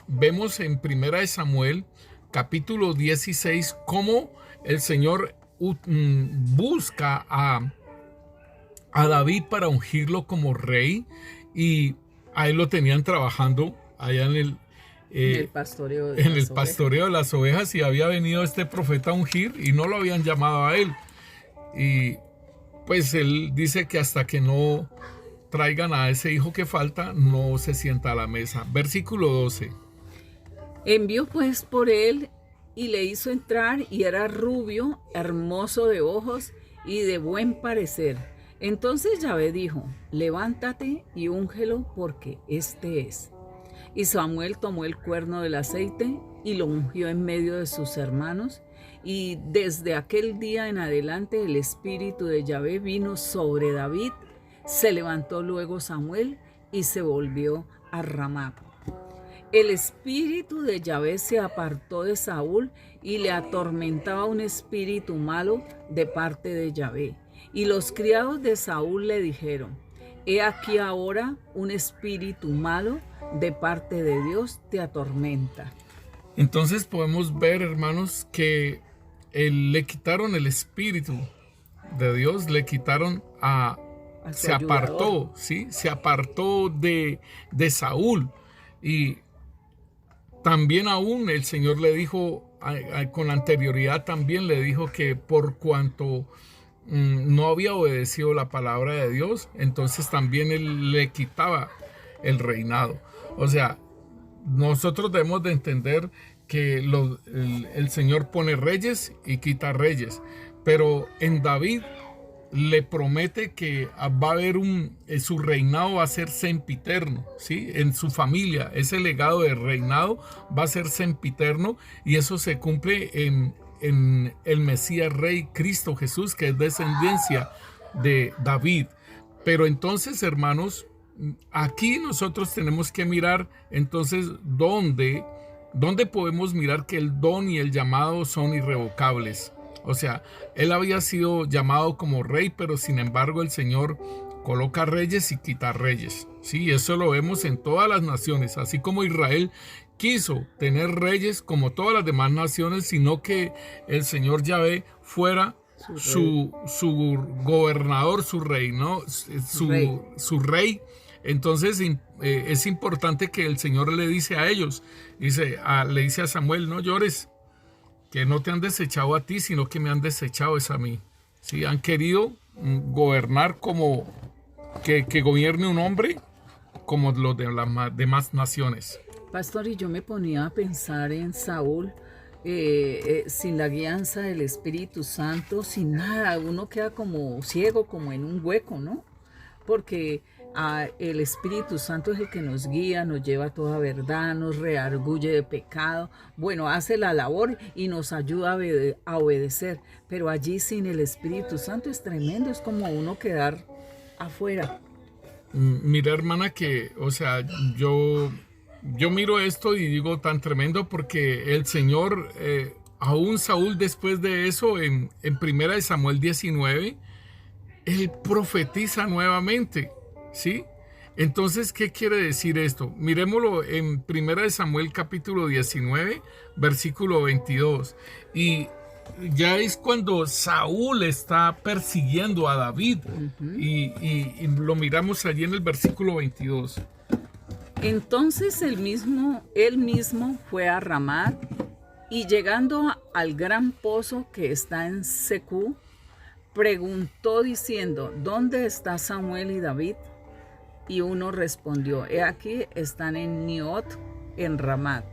Speaker 1: vemos en 1 Samuel capítulo 16 cómo el Señor busca a David para ungirlo como rey, y a él lo tenían trabajando allá en el pastoreo de las ovejas, y había venido este profeta a ungir y no lo habían llamado a él. Y pues él dice que hasta que no traigan a ese hijo que falta, no se sienta a la mesa. Versículo 12.
Speaker 2: Envió pues por él y le hizo entrar, y era rubio, hermoso de ojos y de buen parecer. Entonces Yahvé dijo: levántate y úngelo, porque este es. Y Samuel tomó el cuerno del aceite y lo ungió en medio de sus hermanos. Y desde aquel día en adelante el espíritu de Yahvé vino sobre David. Se levantó luego Samuel y se volvió a Ramá. El espíritu de Yahvé se apartó de Saúl, y le atormentaba un espíritu malo de parte de Yahvé. Y los criados de Saúl le dijeron: he aquí ahora un espíritu malo de parte de Dios te atormenta.
Speaker 1: Entonces podemos ver, hermanos, que le quitaron el espíritu de Dios, le quitaron se apartó, ¿sí? Se apartó de Saúl. Y también aún el Señor le dijo, con anterioridad también le dijo que por cuanto no había obedecido la palabra de Dios, entonces también él le quitaba el reinado. O sea, nosotros debemos de entender que el Señor pone reyes y quita reyes, pero en David le promete que va a haber su reinado va a ser sempiterno, ¿sí? En su familia, ese legado de reinado va a ser sempiterno, y eso se cumple en el Mesías Rey Cristo Jesús, que es descendencia de David. Pero entonces, hermanos, aquí nosotros tenemos que mirar entonces dónde podemos mirar que el don y el llamado son irrevocables. O sea, él había sido llamado como rey, pero sin embargo el Señor coloca reyes y quita reyes. Sí, eso lo vemos en todas las naciones, así como Israel quiso tener reyes como todas las demás naciones, sino que el Señor Yahvé fuera su gobernador, su rey, ¿no? Su rey. Entonces es importante que el Señor le dice a ellos, le dice a Samuel: no llores, que no te han desechado a ti, sino que me han desechado es a mí. ¿Sí? Han querido gobernar como que gobierne un hombre como los de las demás naciones.
Speaker 2: Pastor, y yo me ponía a pensar en Saúl, sin la guianza del Espíritu Santo, sin nada, uno queda como ciego, como en un hueco, ¿no? Porque El Espíritu Santo es el que nos guía, nos lleva a toda verdad, nos reargulle de pecado, bueno, hace la labor y nos ayuda a obedecer, pero allí sin el Espíritu Santo es tremendo, es como uno quedar afuera.
Speaker 1: Mira, hermana, que, o sea, yo miro esto y digo tan tremendo porque el Señor, aún Saúl después de eso, en primera de Samuel 19, él profetiza nuevamente, ¿sí? Entonces, ¿qué quiere decir esto? Miremoslo en primera de Samuel capítulo 19, versículo 22. Y ya es cuando Saúl está persiguiendo a David. Y lo miramos allí en el versículo 22.
Speaker 2: Entonces él mismo fue a Ramat y llegando al gran pozo que está en Secú, preguntó diciendo, ¿dónde está Samuel y David? Y uno respondió, he aquí están en Niot, en Ramat.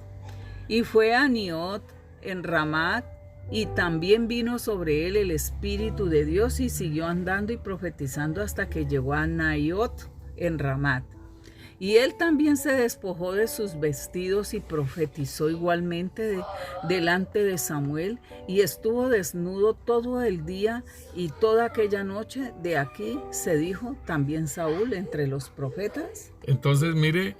Speaker 2: Y fue a Niot, en Ramat, y también vino sobre él el Espíritu de Dios y siguió andando y profetizando hasta que llegó a Naiot, en Ramat. Y él también se despojó de sus vestidos y profetizó igualmente delante de Samuel y estuvo desnudo todo el día y toda aquella noche. De aquí se dijo también Saúl entre los profetas.
Speaker 1: Entonces mire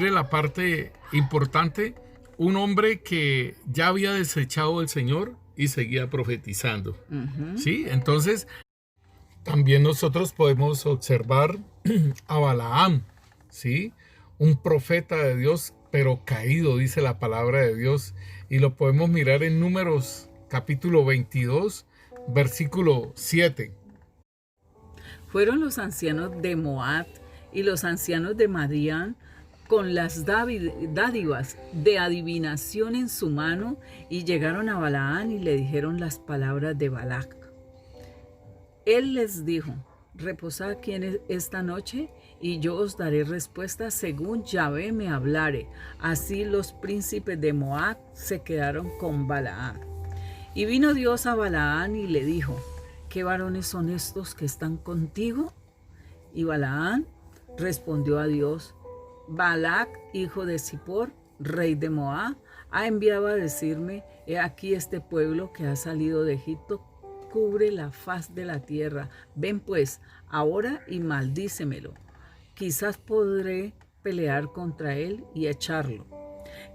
Speaker 1: la parte importante, un hombre que ya había desechado al Señor y seguía profetizando. ¿Sí? Entonces también nosotros podemos observar a Balaam, ¿sí? Un profeta de Dios, pero caído, dice la palabra de Dios. Y lo podemos mirar en Números capítulo 22, versículo 7.
Speaker 2: Fueron los ancianos de Moab y los ancianos de Madián con las dádivas de adivinación en su mano y llegaron a Balaam y le dijeron las palabras de Balac. Él les dijo, reposad aquí esta noche y yo os daré respuesta según Yahvé me hablare. Así los príncipes de Moab se quedaron con Balaam. Y vino Dios a Balaam y le dijo, ¿qué varones son estos que están contigo? Y Balaam respondió a Dios, Balac, hijo de Zippor, rey de Moab, ha enviado a decirme, he aquí este pueblo que ha salido de Egipto cubre la faz de la tierra. Ven pues ahora y maldícemelo. Quizás podré pelear contra él y echarlo.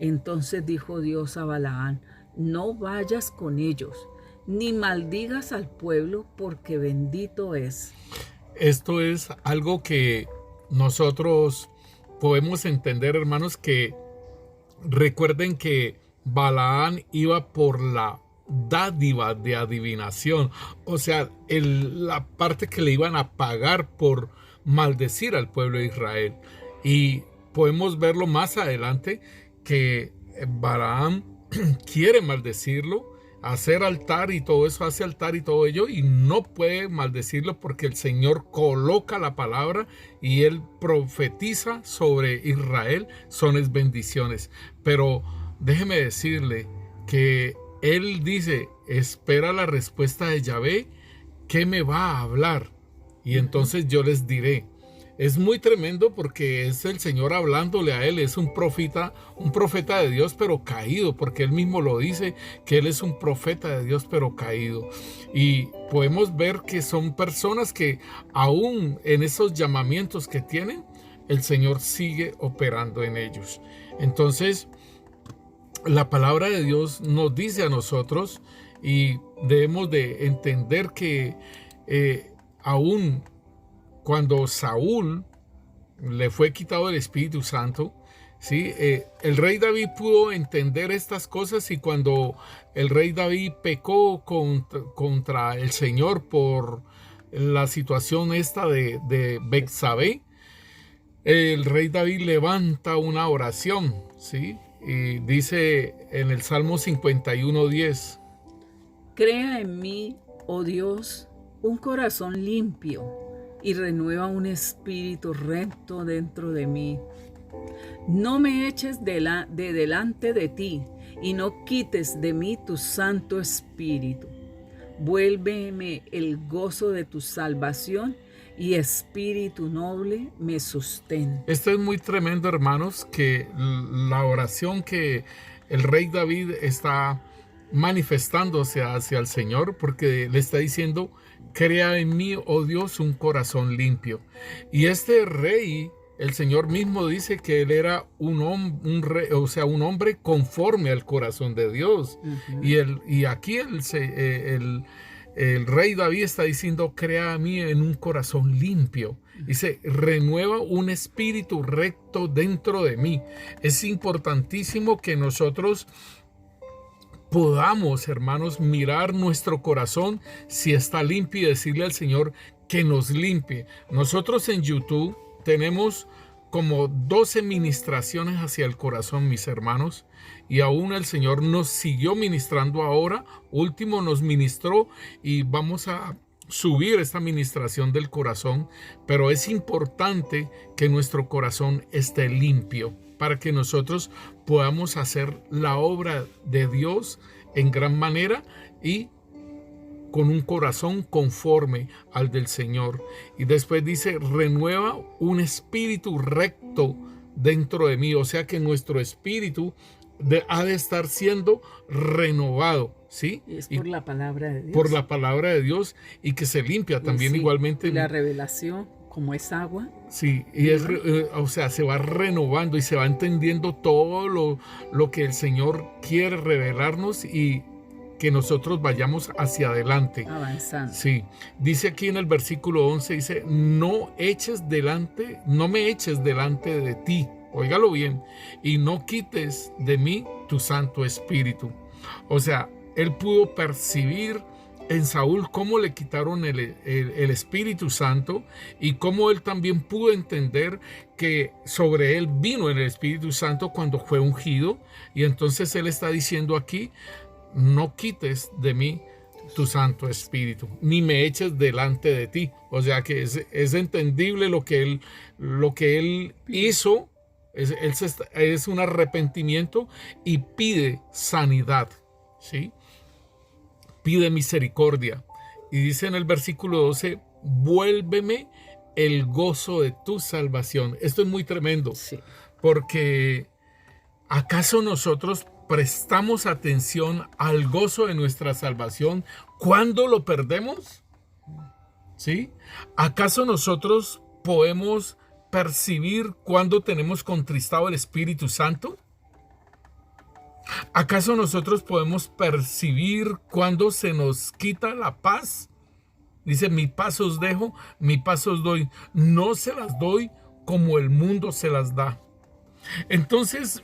Speaker 2: Entonces dijo Dios a Balaam, no vayas con ellos, ni maldigas al pueblo, porque bendito es.
Speaker 1: Esto es algo que nosotros podemos entender, hermanos, que recuerden que Balaam iba por la dádiva de adivinación, o sea, la parte que le iban a pagar por maldecir al pueblo de Israel. Y podemos verlo más adelante que Balaam quiere maldecirlo, hacer altar y todo eso, hace altar y todo ello, y no puede maldecirlo porque el Señor coloca la palabra y él profetiza sobre Israel, son bendiciones. Pero déjeme decirle que él dice, espera la respuesta de Yahvé, ¿qué me va a hablar? Y entonces yo les diré. Es muy tremendo porque es el Señor hablándole a él, es un profeta de Dios pero caído, porque él mismo lo dice, que él es un profeta de Dios pero caído. Y podemos ver que son personas que aún en esos llamamientos que tienen, el Señor sigue operando en ellos. Entonces, la palabra de Dios nos dice a nosotros y debemos de entender que aún cuando Saúl le fue quitado el Espíritu Santo, ¿sí? El rey David pudo entender estas cosas y cuando el rey David pecó contra el Señor por la situación esta de Betsabé, el rey David levanta una oración, ¿sí? Y dice en el Salmo 51:10,
Speaker 2: crea en mí, oh Dios, un corazón limpio y renueva un espíritu recto dentro de mí. No me eches de delante de ti y no quites de mí tu Santo Espíritu. Vuélveme el gozo de tu salvación y espíritu noble me sustente.
Speaker 1: Esto es muy tremendo, hermanos, que la oración que el rey David está manifestándose hacia el Señor, porque le está diciendo: crea en mí, oh Dios, un corazón limpio. Y este rey, el Señor mismo dice que él era un hombre conforme al corazón de Dios. Y aquí el rey David está diciendo: crea a mí en un corazón limpio. Dice: renueva un espíritu recto dentro de mí. Es importantísimo que nosotros podamos, hermanos, mirar nuestro corazón si está limpio y decirle al Señor que nos limpie. Nosotros en YouTube tenemos como 12 ministraciones hacia el corazón, mis hermanos, y aún el Señor nos siguió ministrando ahora. Último nos ministró y vamos a subir esta ministración del corazón, pero es importante que nuestro corazón esté limpio para que nosotros podamos hacer la obra de Dios en gran manera y con un corazón conforme al del Señor. Y después dice: renueva un espíritu recto dentro de mí. O sea que nuestro espíritu ha de estar siendo renovado, ¿sí?
Speaker 2: Y es por la palabra de Dios.
Speaker 1: Por la palabra de Dios, y que se limpia también, sí, igualmente.
Speaker 2: Y la revelación, como es agua.
Speaker 1: Sí, y se va renovando y se va entendiendo todo lo que el Señor quiere revelarnos y que nosotros vayamos hacia adelante.
Speaker 2: Avanzando.
Speaker 1: Sí, dice aquí en el versículo 11, dice: no me eches delante de ti. Óigalo bien: y no quites de mí tu Santo Espíritu. O sea, él pudo percibir en Saúl cómo le quitaron el Espíritu Santo, y cómo él también pudo entender que sobre él vino el Espíritu Santo cuando fue ungido. Y entonces él está diciendo aquí: no quites de mí tu Santo Espíritu, ni me eches delante de ti. O sea que es entendible lo que él hizo. Es un arrepentimiento y pide sanidad, ¿sí? Pide misericordia. Y dice en el versículo 12: vuélveme el gozo de tu salvación. Esto es muy tremendo, sí, porque ¿acaso nosotros prestamos atención al gozo de nuestra salvación cuando lo perdemos? ¿Sí? ¿Acaso nosotros podemos percibir cuando tenemos contristado el Espíritu Santo? ¿Acaso nosotros podemos percibir cuando se nos quita la paz? Dice: mi paz os dejo, mi paz os doy. No se las doy como el mundo se las da. Entonces,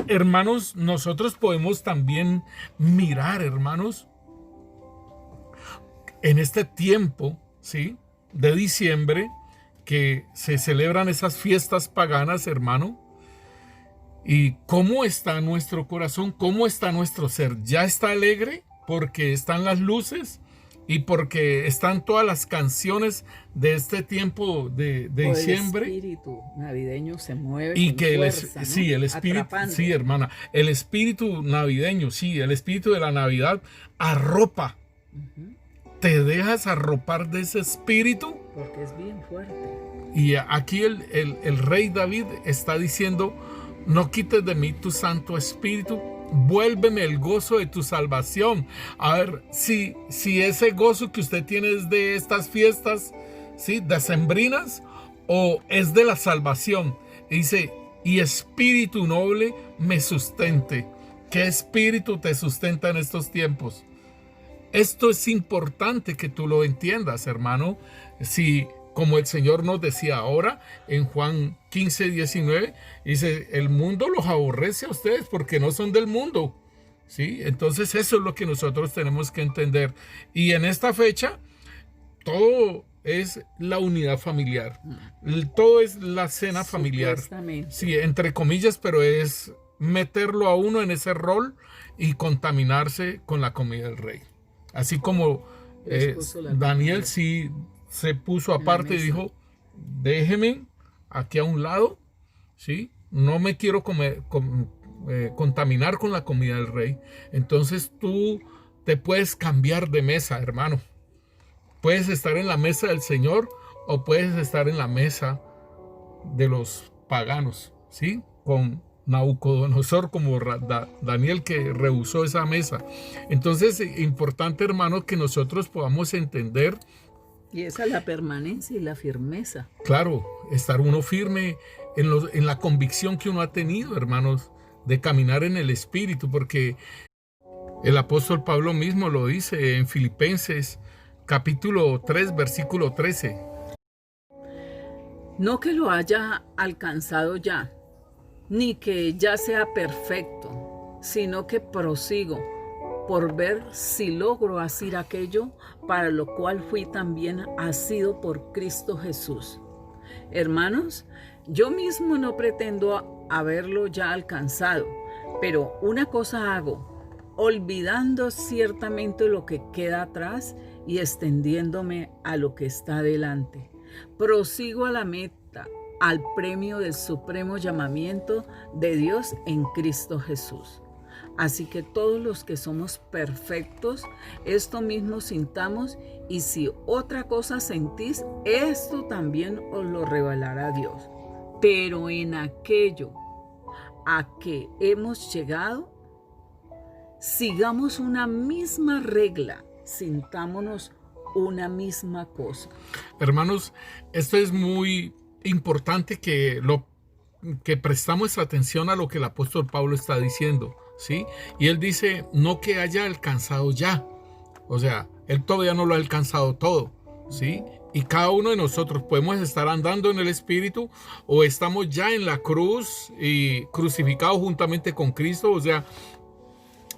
Speaker 1: hermanos, nosotros podemos también mirar, hermanos, en este tiempo, ¿sí?, de diciembre, que se celebran esas fiestas paganas, hermano. ¿Y cómo está nuestro corazón? ¿Cómo está nuestro ser? ¿Ya está alegre porque están las luces y porque están todas las canciones de este tiempo de diciembre?
Speaker 2: El espíritu navideño se mueve
Speaker 1: y
Speaker 2: con
Speaker 1: que
Speaker 2: fuerza, ¿no?
Speaker 1: Sí, el espíritu,
Speaker 2: atrapando.
Speaker 1: Sí, hermana, el espíritu navideño, sí, el espíritu de la Navidad arropa. ¿Te dejas arropar de ese espíritu?
Speaker 2: Porque es bien fuerte.
Speaker 1: Y aquí el rey David está diciendo: no quites de mí tu Santo Espíritu, vuélveme el gozo de tu salvación. A ver, si ese gozo que usted tiene es de estas fiestas, ¿sí?, decembrinas, o es de la salvación. Y dice: y espíritu noble me sustente. ¿Qué espíritu te sustenta en estos tiempos? Esto es importante que tú lo entiendas, hermano. Si, como el Señor nos decía ahora en Juan 15:19, dice: el mundo los aborrece a ustedes porque no son del mundo, ¿sí? Entonces eso es lo que nosotros tenemos que entender. Y en esta fecha todo es la unidad familiar, todo es la cena familiar, sí, entre comillas, pero es meterlo a uno en ese rol y contaminarse con la comida del rey. Así como Daniel sí se puso aparte y dijo: déjeme aquí a un lado, ¿sí? No me quiero contaminar con la comida del rey. Entonces tú te puedes cambiar de mesa, hermano. Puedes estar en la mesa del Señor o puedes estar en la mesa de los paganos, ¿sí? Con Nabucodonosor como Daniel, que rehusó esa mesa. Entonces, importante, hermano, que nosotros podamos entender.
Speaker 2: Y esa es la permanencia y la firmeza.
Speaker 1: Claro, estar uno firme en la convicción que uno ha tenido, hermanos, de caminar en el Espíritu, porque el apóstol Pablo mismo lo dice en Filipenses capítulo 3, versículo 13.
Speaker 2: No que lo haya alcanzado ya, ni que ya sea perfecto, sino que prosigo por ver si logro hacer aquello para lo cual fui también asido por Cristo Jesús. Hermanos, yo mismo no pretendo haberlo ya alcanzado, pero una cosa hago, olvidando ciertamente lo que queda atrás y extendiéndome a lo que está delante. Prosigo a la meta, al premio del supremo llamamiento de Dios en Cristo Jesús. Así que todos los que somos perfectos, esto mismo sintamos, y si otra cosa sentís, esto también os lo revelará Dios. Pero en aquello a que hemos llegado, sigamos una misma regla, sintámonos una misma cosa.
Speaker 1: Hermanos, esto es muy importante que prestamos atención a lo que el apóstol Pablo está diciendo, ¿sí? Y él dice, no que haya alcanzado ya. O sea, él todavía no lo ha alcanzado todo, ¿sí? Y cada uno de nosotros podemos estar andando en el Espíritu o estamos ya en la cruz y crucificados juntamente con Cristo. O sea,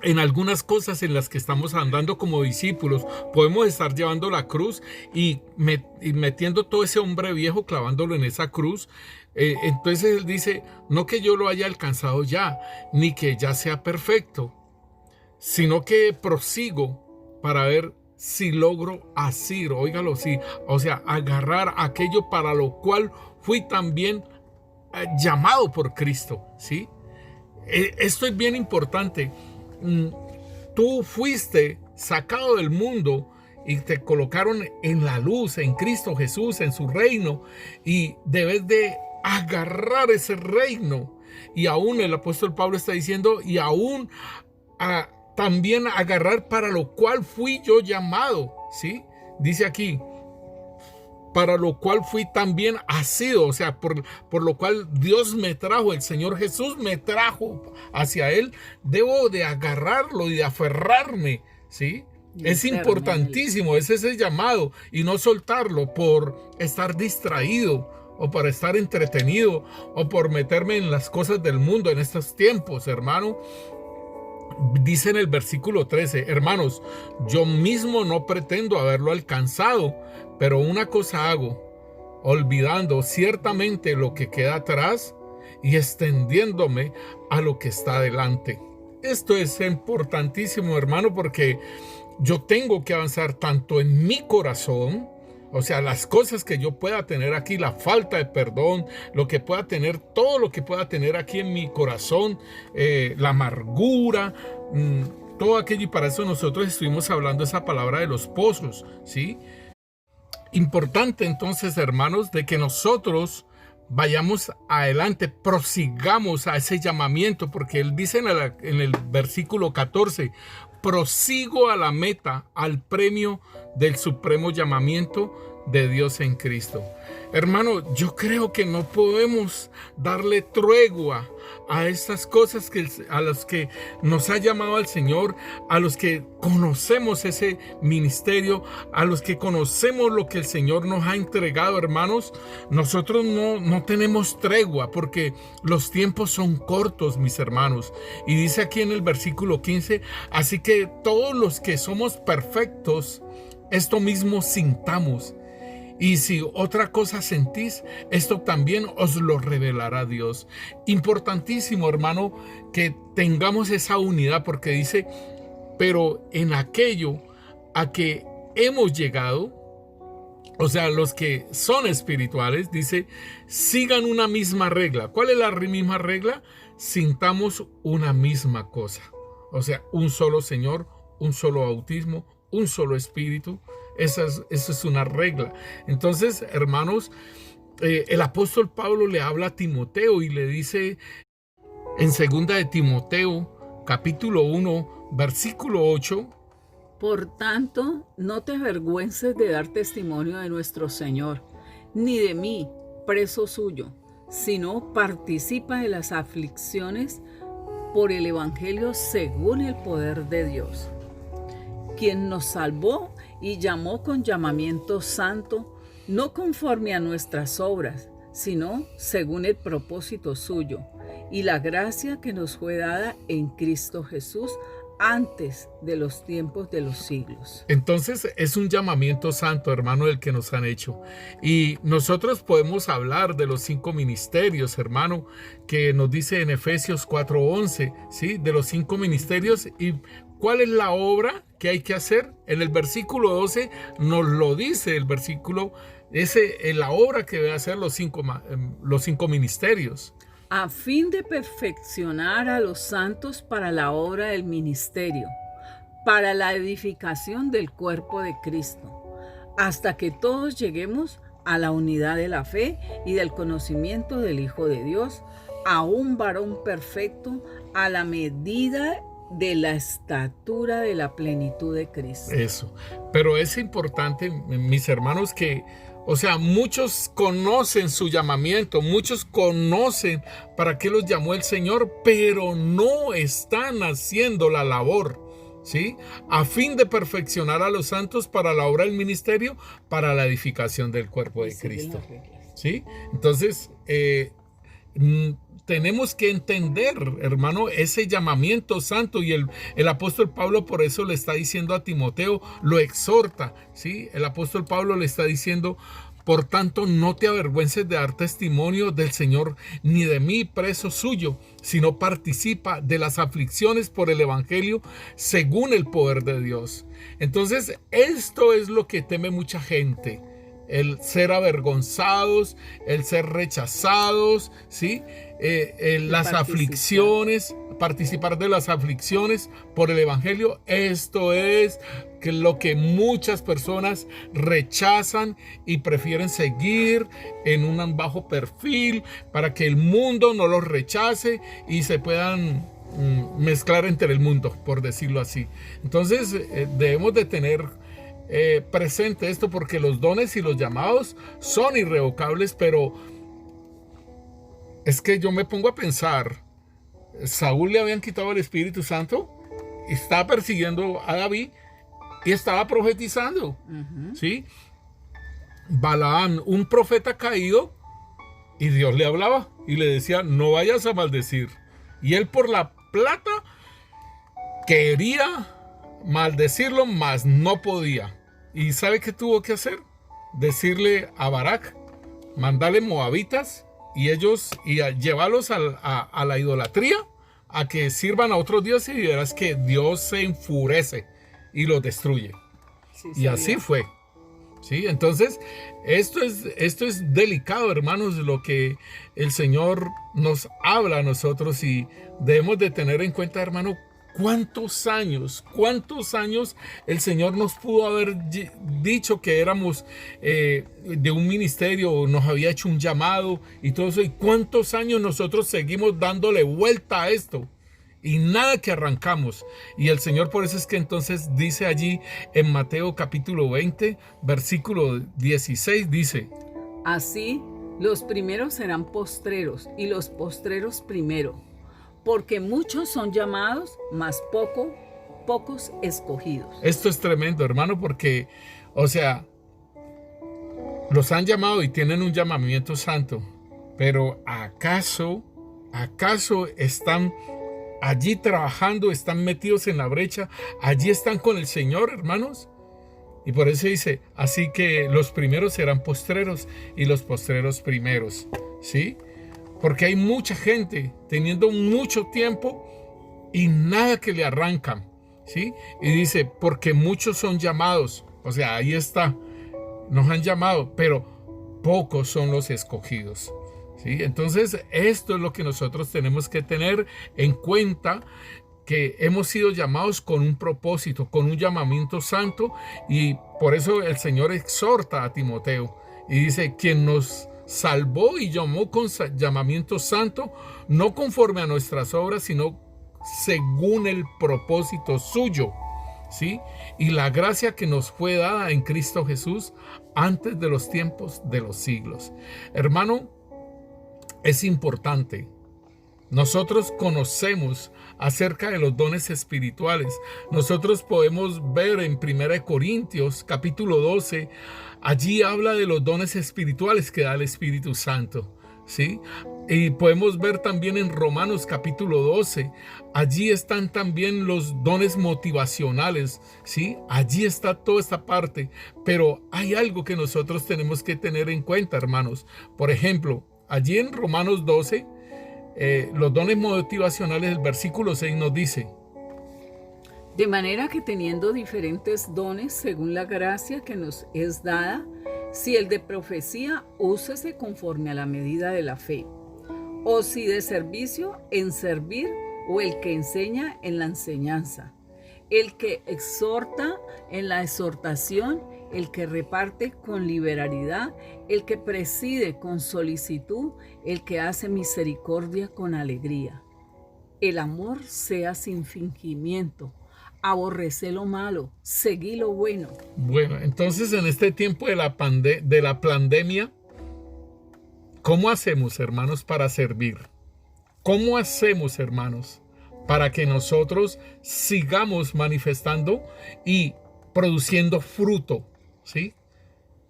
Speaker 1: en algunas cosas en las que estamos andando como discípulos, podemos estar llevando la cruz y metiendo todo ese hombre viejo, clavándolo en esa cruz. Entonces él dice, no que yo lo haya alcanzado ya, ni que ya sea perfecto, sino que prosigo para ver si logro asir, óigalo, sí, o sea, agarrar aquello para lo cual fui también llamado por Cristo, ¿sí? Esto es bien importante. Tú fuiste sacado del mundo y te colocaron en la luz, en Cristo Jesús, en su reino, y debes de agarrar ese reino. Y aún el apóstol Pablo está diciendo, y aún también agarrar para lo cual fui yo llamado, ¿sí? Dice aquí, para lo cual fui también asido, o sea, por lo cual Dios me trajo, el Señor Jesús me trajo hacia Él, debo de agarrarlo y de aferrarme, ¿sí? Es importantísimo, es ese llamado, y no soltarlo por estar distraído o por estar entretenido o por meterme en las cosas del mundo en estos tiempos, hermano. Dice en el versículo 13, hermanos, yo mismo no pretendo haberlo alcanzado, pero una cosa hago, olvidando ciertamente lo que queda atrás y extendiéndome a lo que está delante. Esto es importantísimo, hermano, porque yo tengo que avanzar tanto en mi corazón, o sea, las cosas que yo pueda tener aquí, la falta de perdón, lo que pueda tener, todo lo que pueda tener aquí en mi corazón, la amargura, todo aquello. Y para eso nosotros estuvimos hablando esa palabra de los pozos, ¿sí? Importante entonces, hermanos, de que nosotros vayamos adelante, prosigamos a ese llamamiento, porque él dice en el versículo 14, prosigo a la meta, al premio del supremo llamamiento de Dios en Cristo. Hermano, yo creo que no podemos darle tregua a estas cosas a las que nos ha llamado el Señor, a los que conocemos ese ministerio, a los que conocemos lo que el Señor nos ha entregado, hermanos. Nosotros no tenemos tregua porque los tiempos son cortos, mis hermanos. Y dice aquí en el versículo 15, así que todos los que somos perfectos, esto mismo sintamos. Y si otra cosa sentís, esto también os lo revelará Dios. Importantísimo, hermano, que tengamos esa unidad, porque dice, pero en aquello a que hemos llegado, o sea, los que son espirituales, dice, sigan una misma regla. ¿Cuál es la misma regla? Sintamos una misma cosa. O sea, un solo Señor, un solo bautismo, un solo Espíritu. Eso es una regla. Entonces, hermanos, el apóstol Pablo le habla a Timoteo y le dice en 2 de Timoteo, capítulo 1, versículo 8.
Speaker 2: Por tanto, no te avergüences de dar testimonio de nuestro Señor, ni de mí, preso suyo, sino participa de las aflicciones por el Evangelio según el poder de Dios, quien nos salvó y llamó con llamamiento santo, no conforme a nuestras obras, sino según el propósito suyo, y la gracia que nos fue dada en Cristo Jesús antes de los tiempos de los siglos.
Speaker 1: Entonces es un llamamiento santo, hermano, el que nos han hecho. Y nosotros podemos hablar de los 5 ministerios, hermano, que nos dice en Efesios 4:11, ¿sí? De los 5 ministerios. ¿Y cuál es la obra que hay que hacer? En el versículo 12 nos lo dice el versículo, la obra que debe hacer los cinco ministerios.
Speaker 2: A fin de perfeccionar a los santos para la obra del ministerio, para la edificación del cuerpo de Cristo, hasta que todos lleguemos a la unidad de la fe y del conocimiento del Hijo de Dios, a un varón perfecto, a la medida de la estatura de la plenitud de Cristo.
Speaker 1: Eso. Pero es importante, mis hermanos, que muchos conocen su llamamiento, muchos conocen para qué los llamó el Señor, pero no están haciendo la labor, ¿sí? A fin de perfeccionar a los santos para la obra del ministerio, para la edificación del cuerpo de Cristo, ¿sí? Entonces, tenemos que entender, hermano, ese llamamiento santo, y el apóstol Pablo por eso le está diciendo a Timoteo, lo exhorta, ¿sí? El apóstol Pablo le está diciendo: por tanto, no te avergüences de dar testimonio del Señor, ni de mí, preso suyo, sino participa de las aflicciones por el Evangelio según el poder de Dios. Entonces, esto es lo que teme mucha gente: el ser avergonzados, el ser rechazados, ¿sí? Las aflicciones, participar de las aflicciones por el Evangelio. Esto es lo que muchas personas rechazan y prefieren seguir en un bajo perfil para que el mundo no los rechace y se puedan mezclar entre el mundo, por decirlo así. Entonces debemos de tener presente esto, porque los dones y los llamados son irrevocables. Pero es que yo me pongo a pensar, Saúl le habían quitado el Espíritu Santo, estaba persiguiendo a David y estaba profetizando, ¿sí? Balaam, un profeta caído, y Dios le hablaba y le decía: no vayas a maldecir. Y él, por la plata, quería maldecirlo, mas no podía. ¿Y sabe qué tuvo que hacer? Decirle a Barak: mandarle moabitas y llevarlos a la idolatría, a que sirvan a otros dioses, y verás que Dios se enfurece y los destruye. Sí, y así fue, ¿sí? Entonces, esto es delicado, hermanos, lo que el Señor nos habla a nosotros, y debemos de tener en cuenta, hermano, ¿cuántos años el Señor nos pudo haber dicho que éramos de un ministerio, nos había hecho un llamado y todo eso? ¿Y cuántos años nosotros seguimos dándole vuelta a esto? Y nada que arrancamos. Y el Señor, por eso es que entonces dice allí en Mateo capítulo 20, versículo 16, dice:
Speaker 2: así los primeros serán postreros y los postreros primero. Porque muchos son llamados, mas pocos escogidos. Esto es tremendo, hermano, porque,
Speaker 1: los han llamado y tienen un llamamiento santo, pero ¿acaso están allí trabajando, están metidos en la brecha, allí están con el Señor, hermanos? Y por eso dice: así que los primeros serán postreros y los postreros primeros, ¿sí? Porque hay mucha gente teniendo mucho tiempo y nada que le arrancan, ¿sí? Y dice: porque muchos son llamados. Ahí está. Nos han llamado, pero pocos son los escogidos, ¿sí? Entonces, esto es lo que nosotros tenemos que tener en cuenta, que hemos sido llamados con un propósito, con un llamamiento santo, y por eso el Señor exhorta a Timoteo y dice: quien nos salvó y llamó con llamamiento santo, no conforme a nuestras obras, sino según el propósito suyo, ¿sí? Y la gracia que nos fue dada en Cristo Jesús antes de los tiempos de los siglos. Hermano, es importante. Nosotros conocemos acerca de los dones espirituales. Nosotros podemos ver en 1 Corintios capítulo 12, allí habla de los dones espirituales que da el Espíritu Santo, ¿sí? Y podemos ver también en Romanos capítulo 12, allí están también los dones motivacionales, ¿sí? Allí está toda esta parte, pero hay algo que nosotros tenemos que tener en cuenta, hermanos. Por ejemplo, allí en Romanos 12, los dones motivacionales, el versículo 6 nos dice:
Speaker 2: de manera que teniendo diferentes dones según la gracia que nos es dada, si el de profecía, úsese conforme a la medida de la fe, o si de servicio, en servir, o el que enseña, en la enseñanza, el que exhorta, en la exhortación, el que reparte con liberalidad, el que preside con solicitud, el que hace misericordia con alegría. El amor sea sin fingimiento, aborrecé lo malo, seguí lo bueno.
Speaker 1: Bueno, entonces en este tiempo de la pandemia, ¿cómo hacemos, hermanos, para servir? ¿Cómo hacemos, hermanos, para que nosotros sigamos manifestando y produciendo fruto? ¿Sí?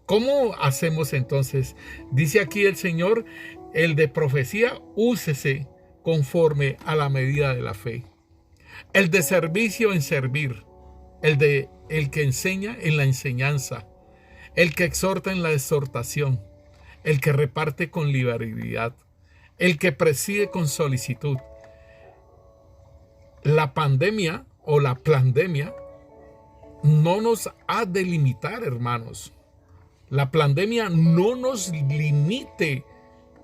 Speaker 1: ¿Cómo hacemos entonces? Dice aquí el Señor: el de profecía, úsese conforme a la medida de la fe. El de servicio, en servir. El que enseña, en la enseñanza. El que exhorta, en la exhortación. El que reparte con liberalidad. El que preside con solicitud. La pandemia o la plandemia no nos ha de limitar, hermanos. La pandemia no nos limite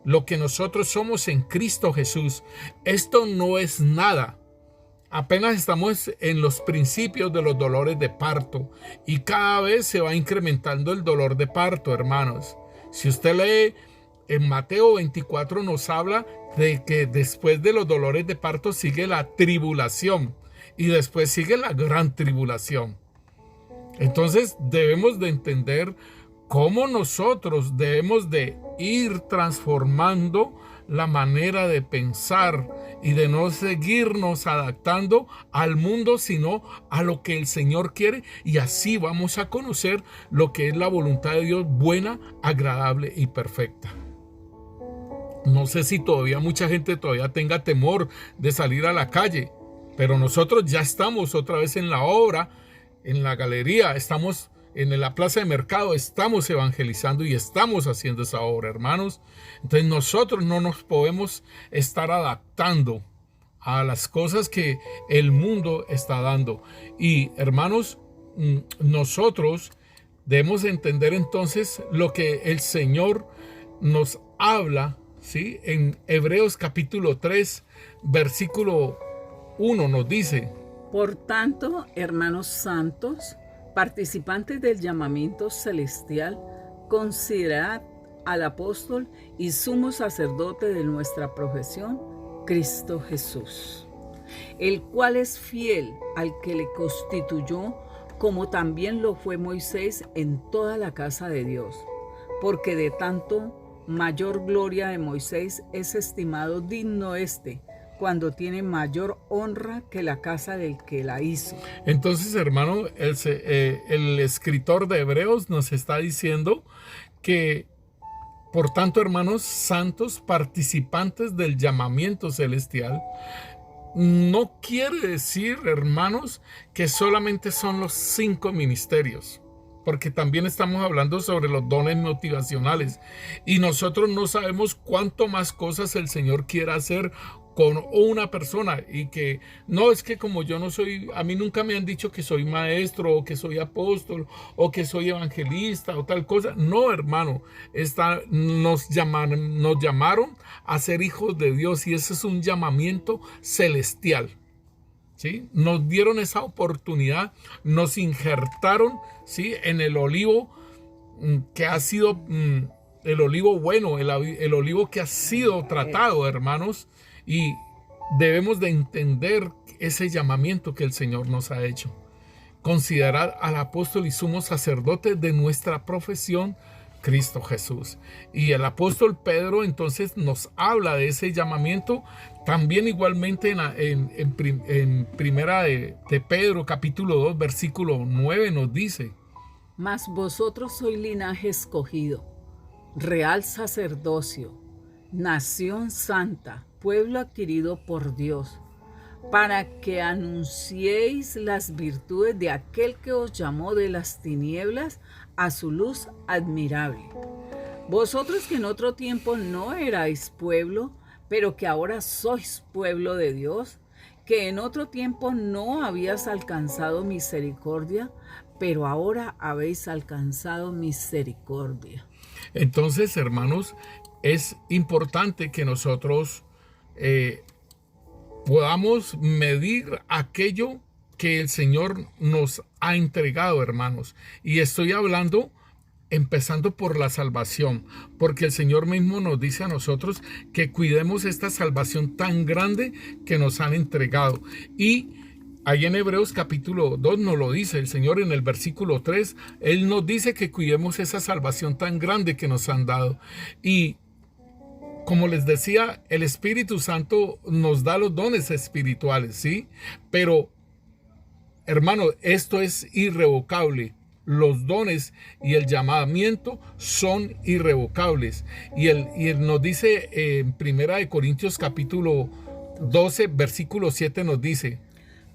Speaker 1: lo que nosotros somos en Cristo Jesús. Esto no es nada. Apenas estamos en los principios de los dolores de parto y cada vez se va incrementando el dolor de parto, hermanos. Si usted lee en Mateo 24, nos habla de que después de los dolores de parto sigue la tribulación y después sigue la gran tribulación. Entonces debemos de entender cómo nosotros debemos de ir transformando la manera de pensar y de no seguirnos adaptando al mundo, sino a lo que el Señor quiere, y así vamos a conocer lo que es la voluntad de Dios, buena, agradable y perfecta. No sé si todavía mucha gente todavía tenga temor de salir a la calle, pero nosotros ya estamos otra vez en la obra, en la galería, estamos en la plaza de mercado, estamos evangelizando y estamos haciendo esa obra, hermanos. Entonces nosotros no nos podemos estar adaptando a las cosas que el mundo está dando. Y hermanos, nosotros debemos entender entonces lo que el Señor nos habla, ¿sí? En Hebreos capítulo 3, versículo 1 nos dice:
Speaker 2: por tanto, hermanos santos, participantes del llamamiento celestial, considerad al apóstol y sumo sacerdote de nuestra profesión, Cristo Jesús, el cual es fiel al que le constituyó, como también lo fue Moisés en toda la casa de Dios, porque de tanto mayor gloria de Moisés es estimado digno cuando tiene mayor honra que la casa del que la hizo.
Speaker 1: Entonces, hermano, el escritor de Hebreos nos está diciendo que, por tanto, hermanos santos, participantes del llamamiento celestial, no quiere decir, hermanos, que solamente son los 5 ministerios, porque también estamos hablando sobre los dones motivacionales y nosotros no sabemos cuánto más cosas el Señor quiere hacer con una persona, y que no es que como yo no soy, a mí nunca me han dicho que soy maestro o que soy apóstol o que soy evangelista o tal cosa. No, hermano, nos llamaron a ser hijos de Dios y ese es un llamamiento celestial. ¿sí? Nos dieron esa oportunidad, nos injertaron, ¿sí? En el olivo que ha sido el olivo bueno, el olivo que ha sido tratado, hermanos, y debemos de entender ese llamamiento que el Señor nos ha hecho. Considerar al apóstol y sumo sacerdote de nuestra profesión, Cristo Jesús. Y el apóstol Pedro entonces nos habla de ese llamamiento también igualmente en primera de Pedro capítulo 2 versículo 9 nos dice:
Speaker 2: Mas vosotros sois linaje escogido, real sacerdocio, nación santa, pueblo adquirido por Dios, para que anunciéis las virtudes de aquel que os llamó de las tinieblas a su luz admirable. Vosotros que en otro tiempo no erais pueblo, pero que ahora sois pueblo de Dios, que en otro tiempo no habías alcanzado misericordia, pero ahora habéis alcanzado misericordia.
Speaker 1: Entonces, hermanos, es importante que nosotros podamos medir aquello que el Señor nos ha entregado, hermanos. Y estoy hablando empezando por la salvación, porque el Señor mismo nos dice a nosotros que cuidemos esta salvación tan grande que nos han entregado. Y ahí en Hebreos capítulo 2 nos lo dice el Señor en el versículo 3. Él nos dice que cuidemos esa salvación tan grande que nos han dado. Y como les decía, el Espíritu Santo nos da los dones espirituales, ¿sí? Pero, hermano, esto es irrevocable. Los dones y el llamamiento son irrevocables. Y él nos dice en Primera de Corintios capítulo 12, versículo 7 nos dice: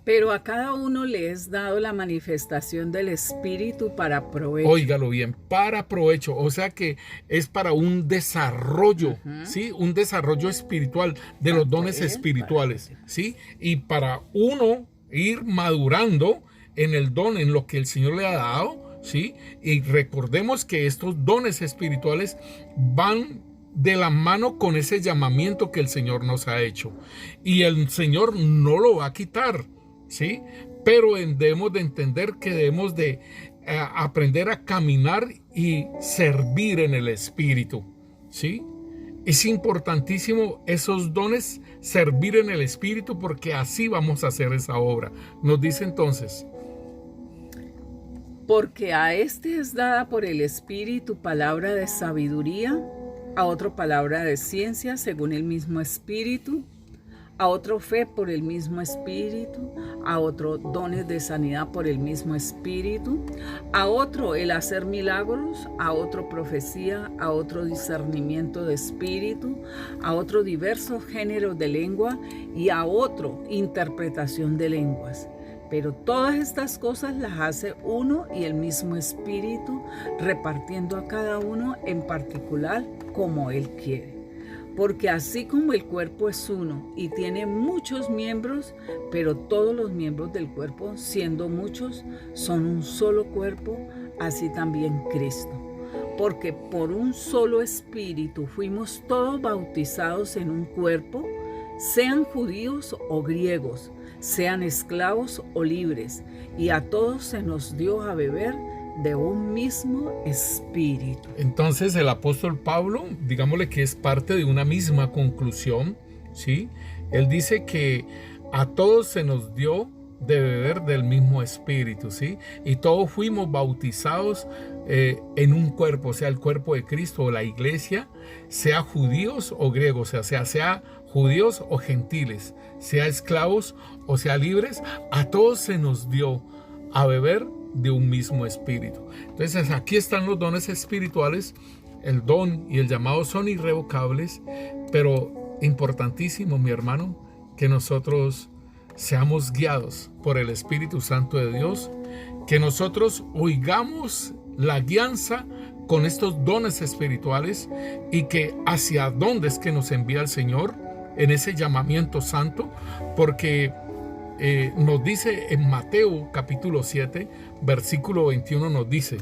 Speaker 2: Pero a cada uno le es dado la manifestación del Espíritu para provecho.
Speaker 1: Óigalo bien, para provecho, o sea que es para un desarrollo, ¿sí? Un desarrollo espiritual de los dones espirituales, ¿sí? Y para uno ir madurando en el don, en lo que el Señor le ha dado, ¿sí? Y recordemos que estos dones espirituales van de la mano con ese llamamiento que el Señor nos ha hecho. Y el Señor no lo va a quitar, ¿sí? Pero debemos de entender que debemos de aprender a caminar y servir en el Espíritu, ¿sí? Es importantísimo esos dones, servir en el Espíritu, porque así vamos a hacer esa obra. Nos dice entonces:
Speaker 2: Porque a este es dada por el Espíritu palabra de sabiduría, a otro palabra de ciencia según el mismo Espíritu, a otro fe por el mismo Espíritu, a otro dones de sanidad por el mismo Espíritu, a otro el hacer milagros, a otro profecía, a otro discernimiento de espíritu, a otro diversos géneros de lengua y a otro interpretación de lenguas. Pero todas estas cosas las hace uno y el mismo Espíritu, repartiendo a cada uno en particular como Él quiere. Porque así como el cuerpo es uno y tiene muchos miembros, pero todos los miembros del cuerpo, siendo muchos, son un solo cuerpo, así también Cristo. Porque por un solo Espíritu fuimos todos bautizados en un cuerpo, sean judíos o griegos, sean esclavos o libres, y a todos se nos dio a beber de un mismo espíritu.
Speaker 1: Entonces el apóstol Pablo, digámosle que es parte de una misma conclusión, ¿sí? Él dice que a todos se nos dio de beber del mismo espíritu, ¿sí? Y todos fuimos bautizados en un cuerpo, o sea, el cuerpo de Cristo o la iglesia, sea judíos o griegos, o sea judíos o gentiles, sea esclavos o sea libres, a todos se nos dio a beber de un mismo espíritu. Entonces aquí están los dones espirituales. El don y el llamado son irrevocables, pero importantísimo, mi hermano, que nosotros seamos guiados por el Espíritu Santo de Dios, que nosotros oigamos la guianza con estos dones espirituales y que hacia dónde es que nos envía el Señor en ese llamamiento santo, porque nos dice en Mateo capítulo 7, versículo 21, nos dice: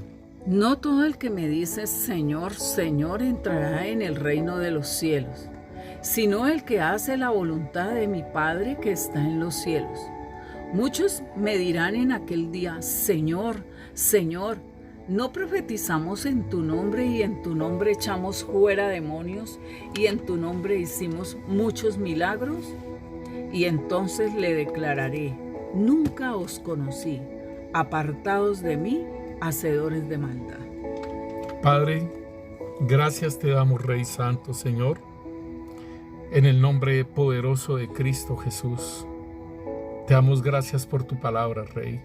Speaker 2: No todo el que me dice Señor, Señor entrará en el reino de los cielos, sino el que hace la voluntad de mi Padre que está en los cielos. Muchos me dirán en aquel día: Señor, Señor, ¿no profetizamos en tu nombre y en tu nombre echamos fuera demonios y en tu nombre hicimos muchos milagros? Y entonces le declararé: nunca os conocí, apartados de mí, hacedores de maldad.
Speaker 1: Padre, gracias te damos, Rey Santo, Señor, en el nombre poderoso de Cristo Jesús. Te damos gracias por tu palabra, Rey.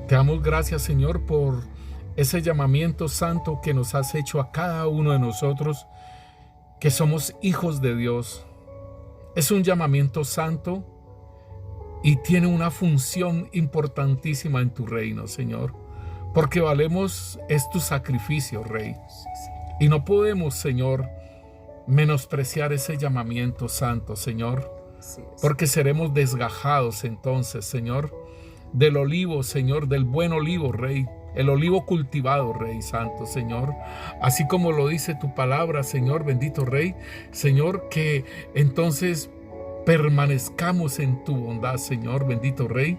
Speaker 1: Te damos gracias, Señor, por ese llamamiento santo que nos has hecho a cada uno de nosotros, que somos hijos de Dios. Es un llamamiento santo y tiene una función importantísima en tu reino, Señor, porque valemos es tu sacrificio, Rey. Y no podemos, Señor, menospreciar ese llamamiento santo, Señor, porque seremos desgajados entonces, Señor, del olivo, Señor, del buen olivo, Rey, el olivo cultivado, Rey Santo, Señor, así como lo dice tu palabra, Señor, bendito Rey, Señor, que entonces permanezcamos en tu bondad, Señor, bendito Rey,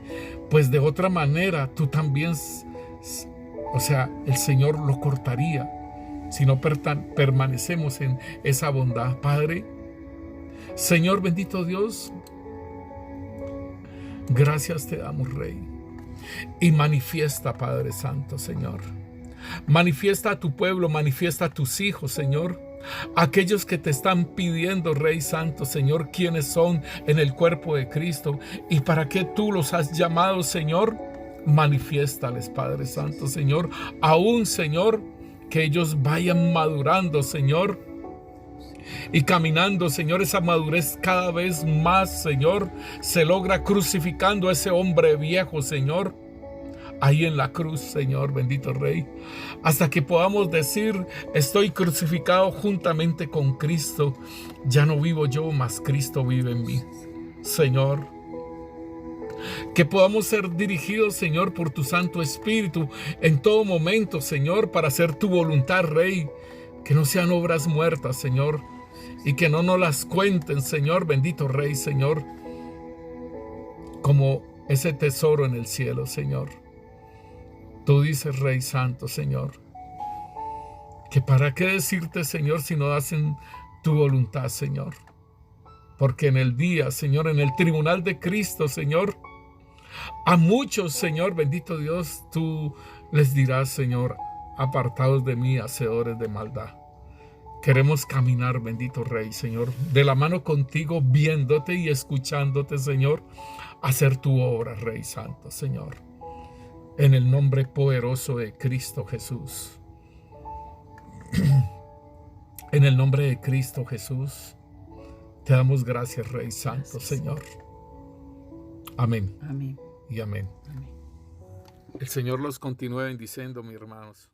Speaker 1: pues de otra manera tú también, o sea, el Señor lo cortaría si no permanecemos en esa bondad, Padre. Señor, bendito Dios, gracias te damos, Rey. Y manifiesta, Padre Santo, Señor. Manifiesta a tu pueblo, manifiesta a tus hijos, Señor. Aquellos que te están pidiendo, Rey Santo, Señor, quiénes son en el cuerpo de Cristo y para qué tú los has llamado, Señor. Manifiéstales, Padre Santo, Señor. Aún, Señor, que ellos vayan madurando, Señor, y caminando, Señor, esa madurez cada vez más, Señor, se logra crucificando a ese hombre viejo, Señor, ahí en la cruz, Señor, bendito Rey, hasta que podamos decir: estoy crucificado juntamente con Cristo, ya no vivo yo, mas Cristo vive en mí, Señor. Que podamos ser dirigidos, Señor, por tu Santo Espíritu en todo momento, Señor, para hacer tu voluntad, Rey. Que no sean obras muertas, Señor, y que no nos las cuenten, Señor, bendito Rey, Señor, como ese tesoro en el cielo, Señor. Tú dices, Rey Santo, Señor, que para qué decirte, Señor, si no hacen tu voluntad, Señor. Porque en el día, Señor, en el tribunal de Cristo, Señor, a muchos, Señor, bendito Dios, tú les dirás, Señor: apartados de mí, hacedores de maldad. Queremos caminar, bendito Rey, Señor, de la mano contigo, viéndote y escuchándote, Señor, hacer tu obra, Rey Santo, Señor. En el nombre poderoso de Cristo Jesús. En el nombre de Cristo Jesús, te damos gracias, Rey Santo, Señor. Amén.
Speaker 2: Amén.
Speaker 1: Y amén.
Speaker 2: Amén.
Speaker 1: El Señor los continúe bendiciendo, mis hermanos.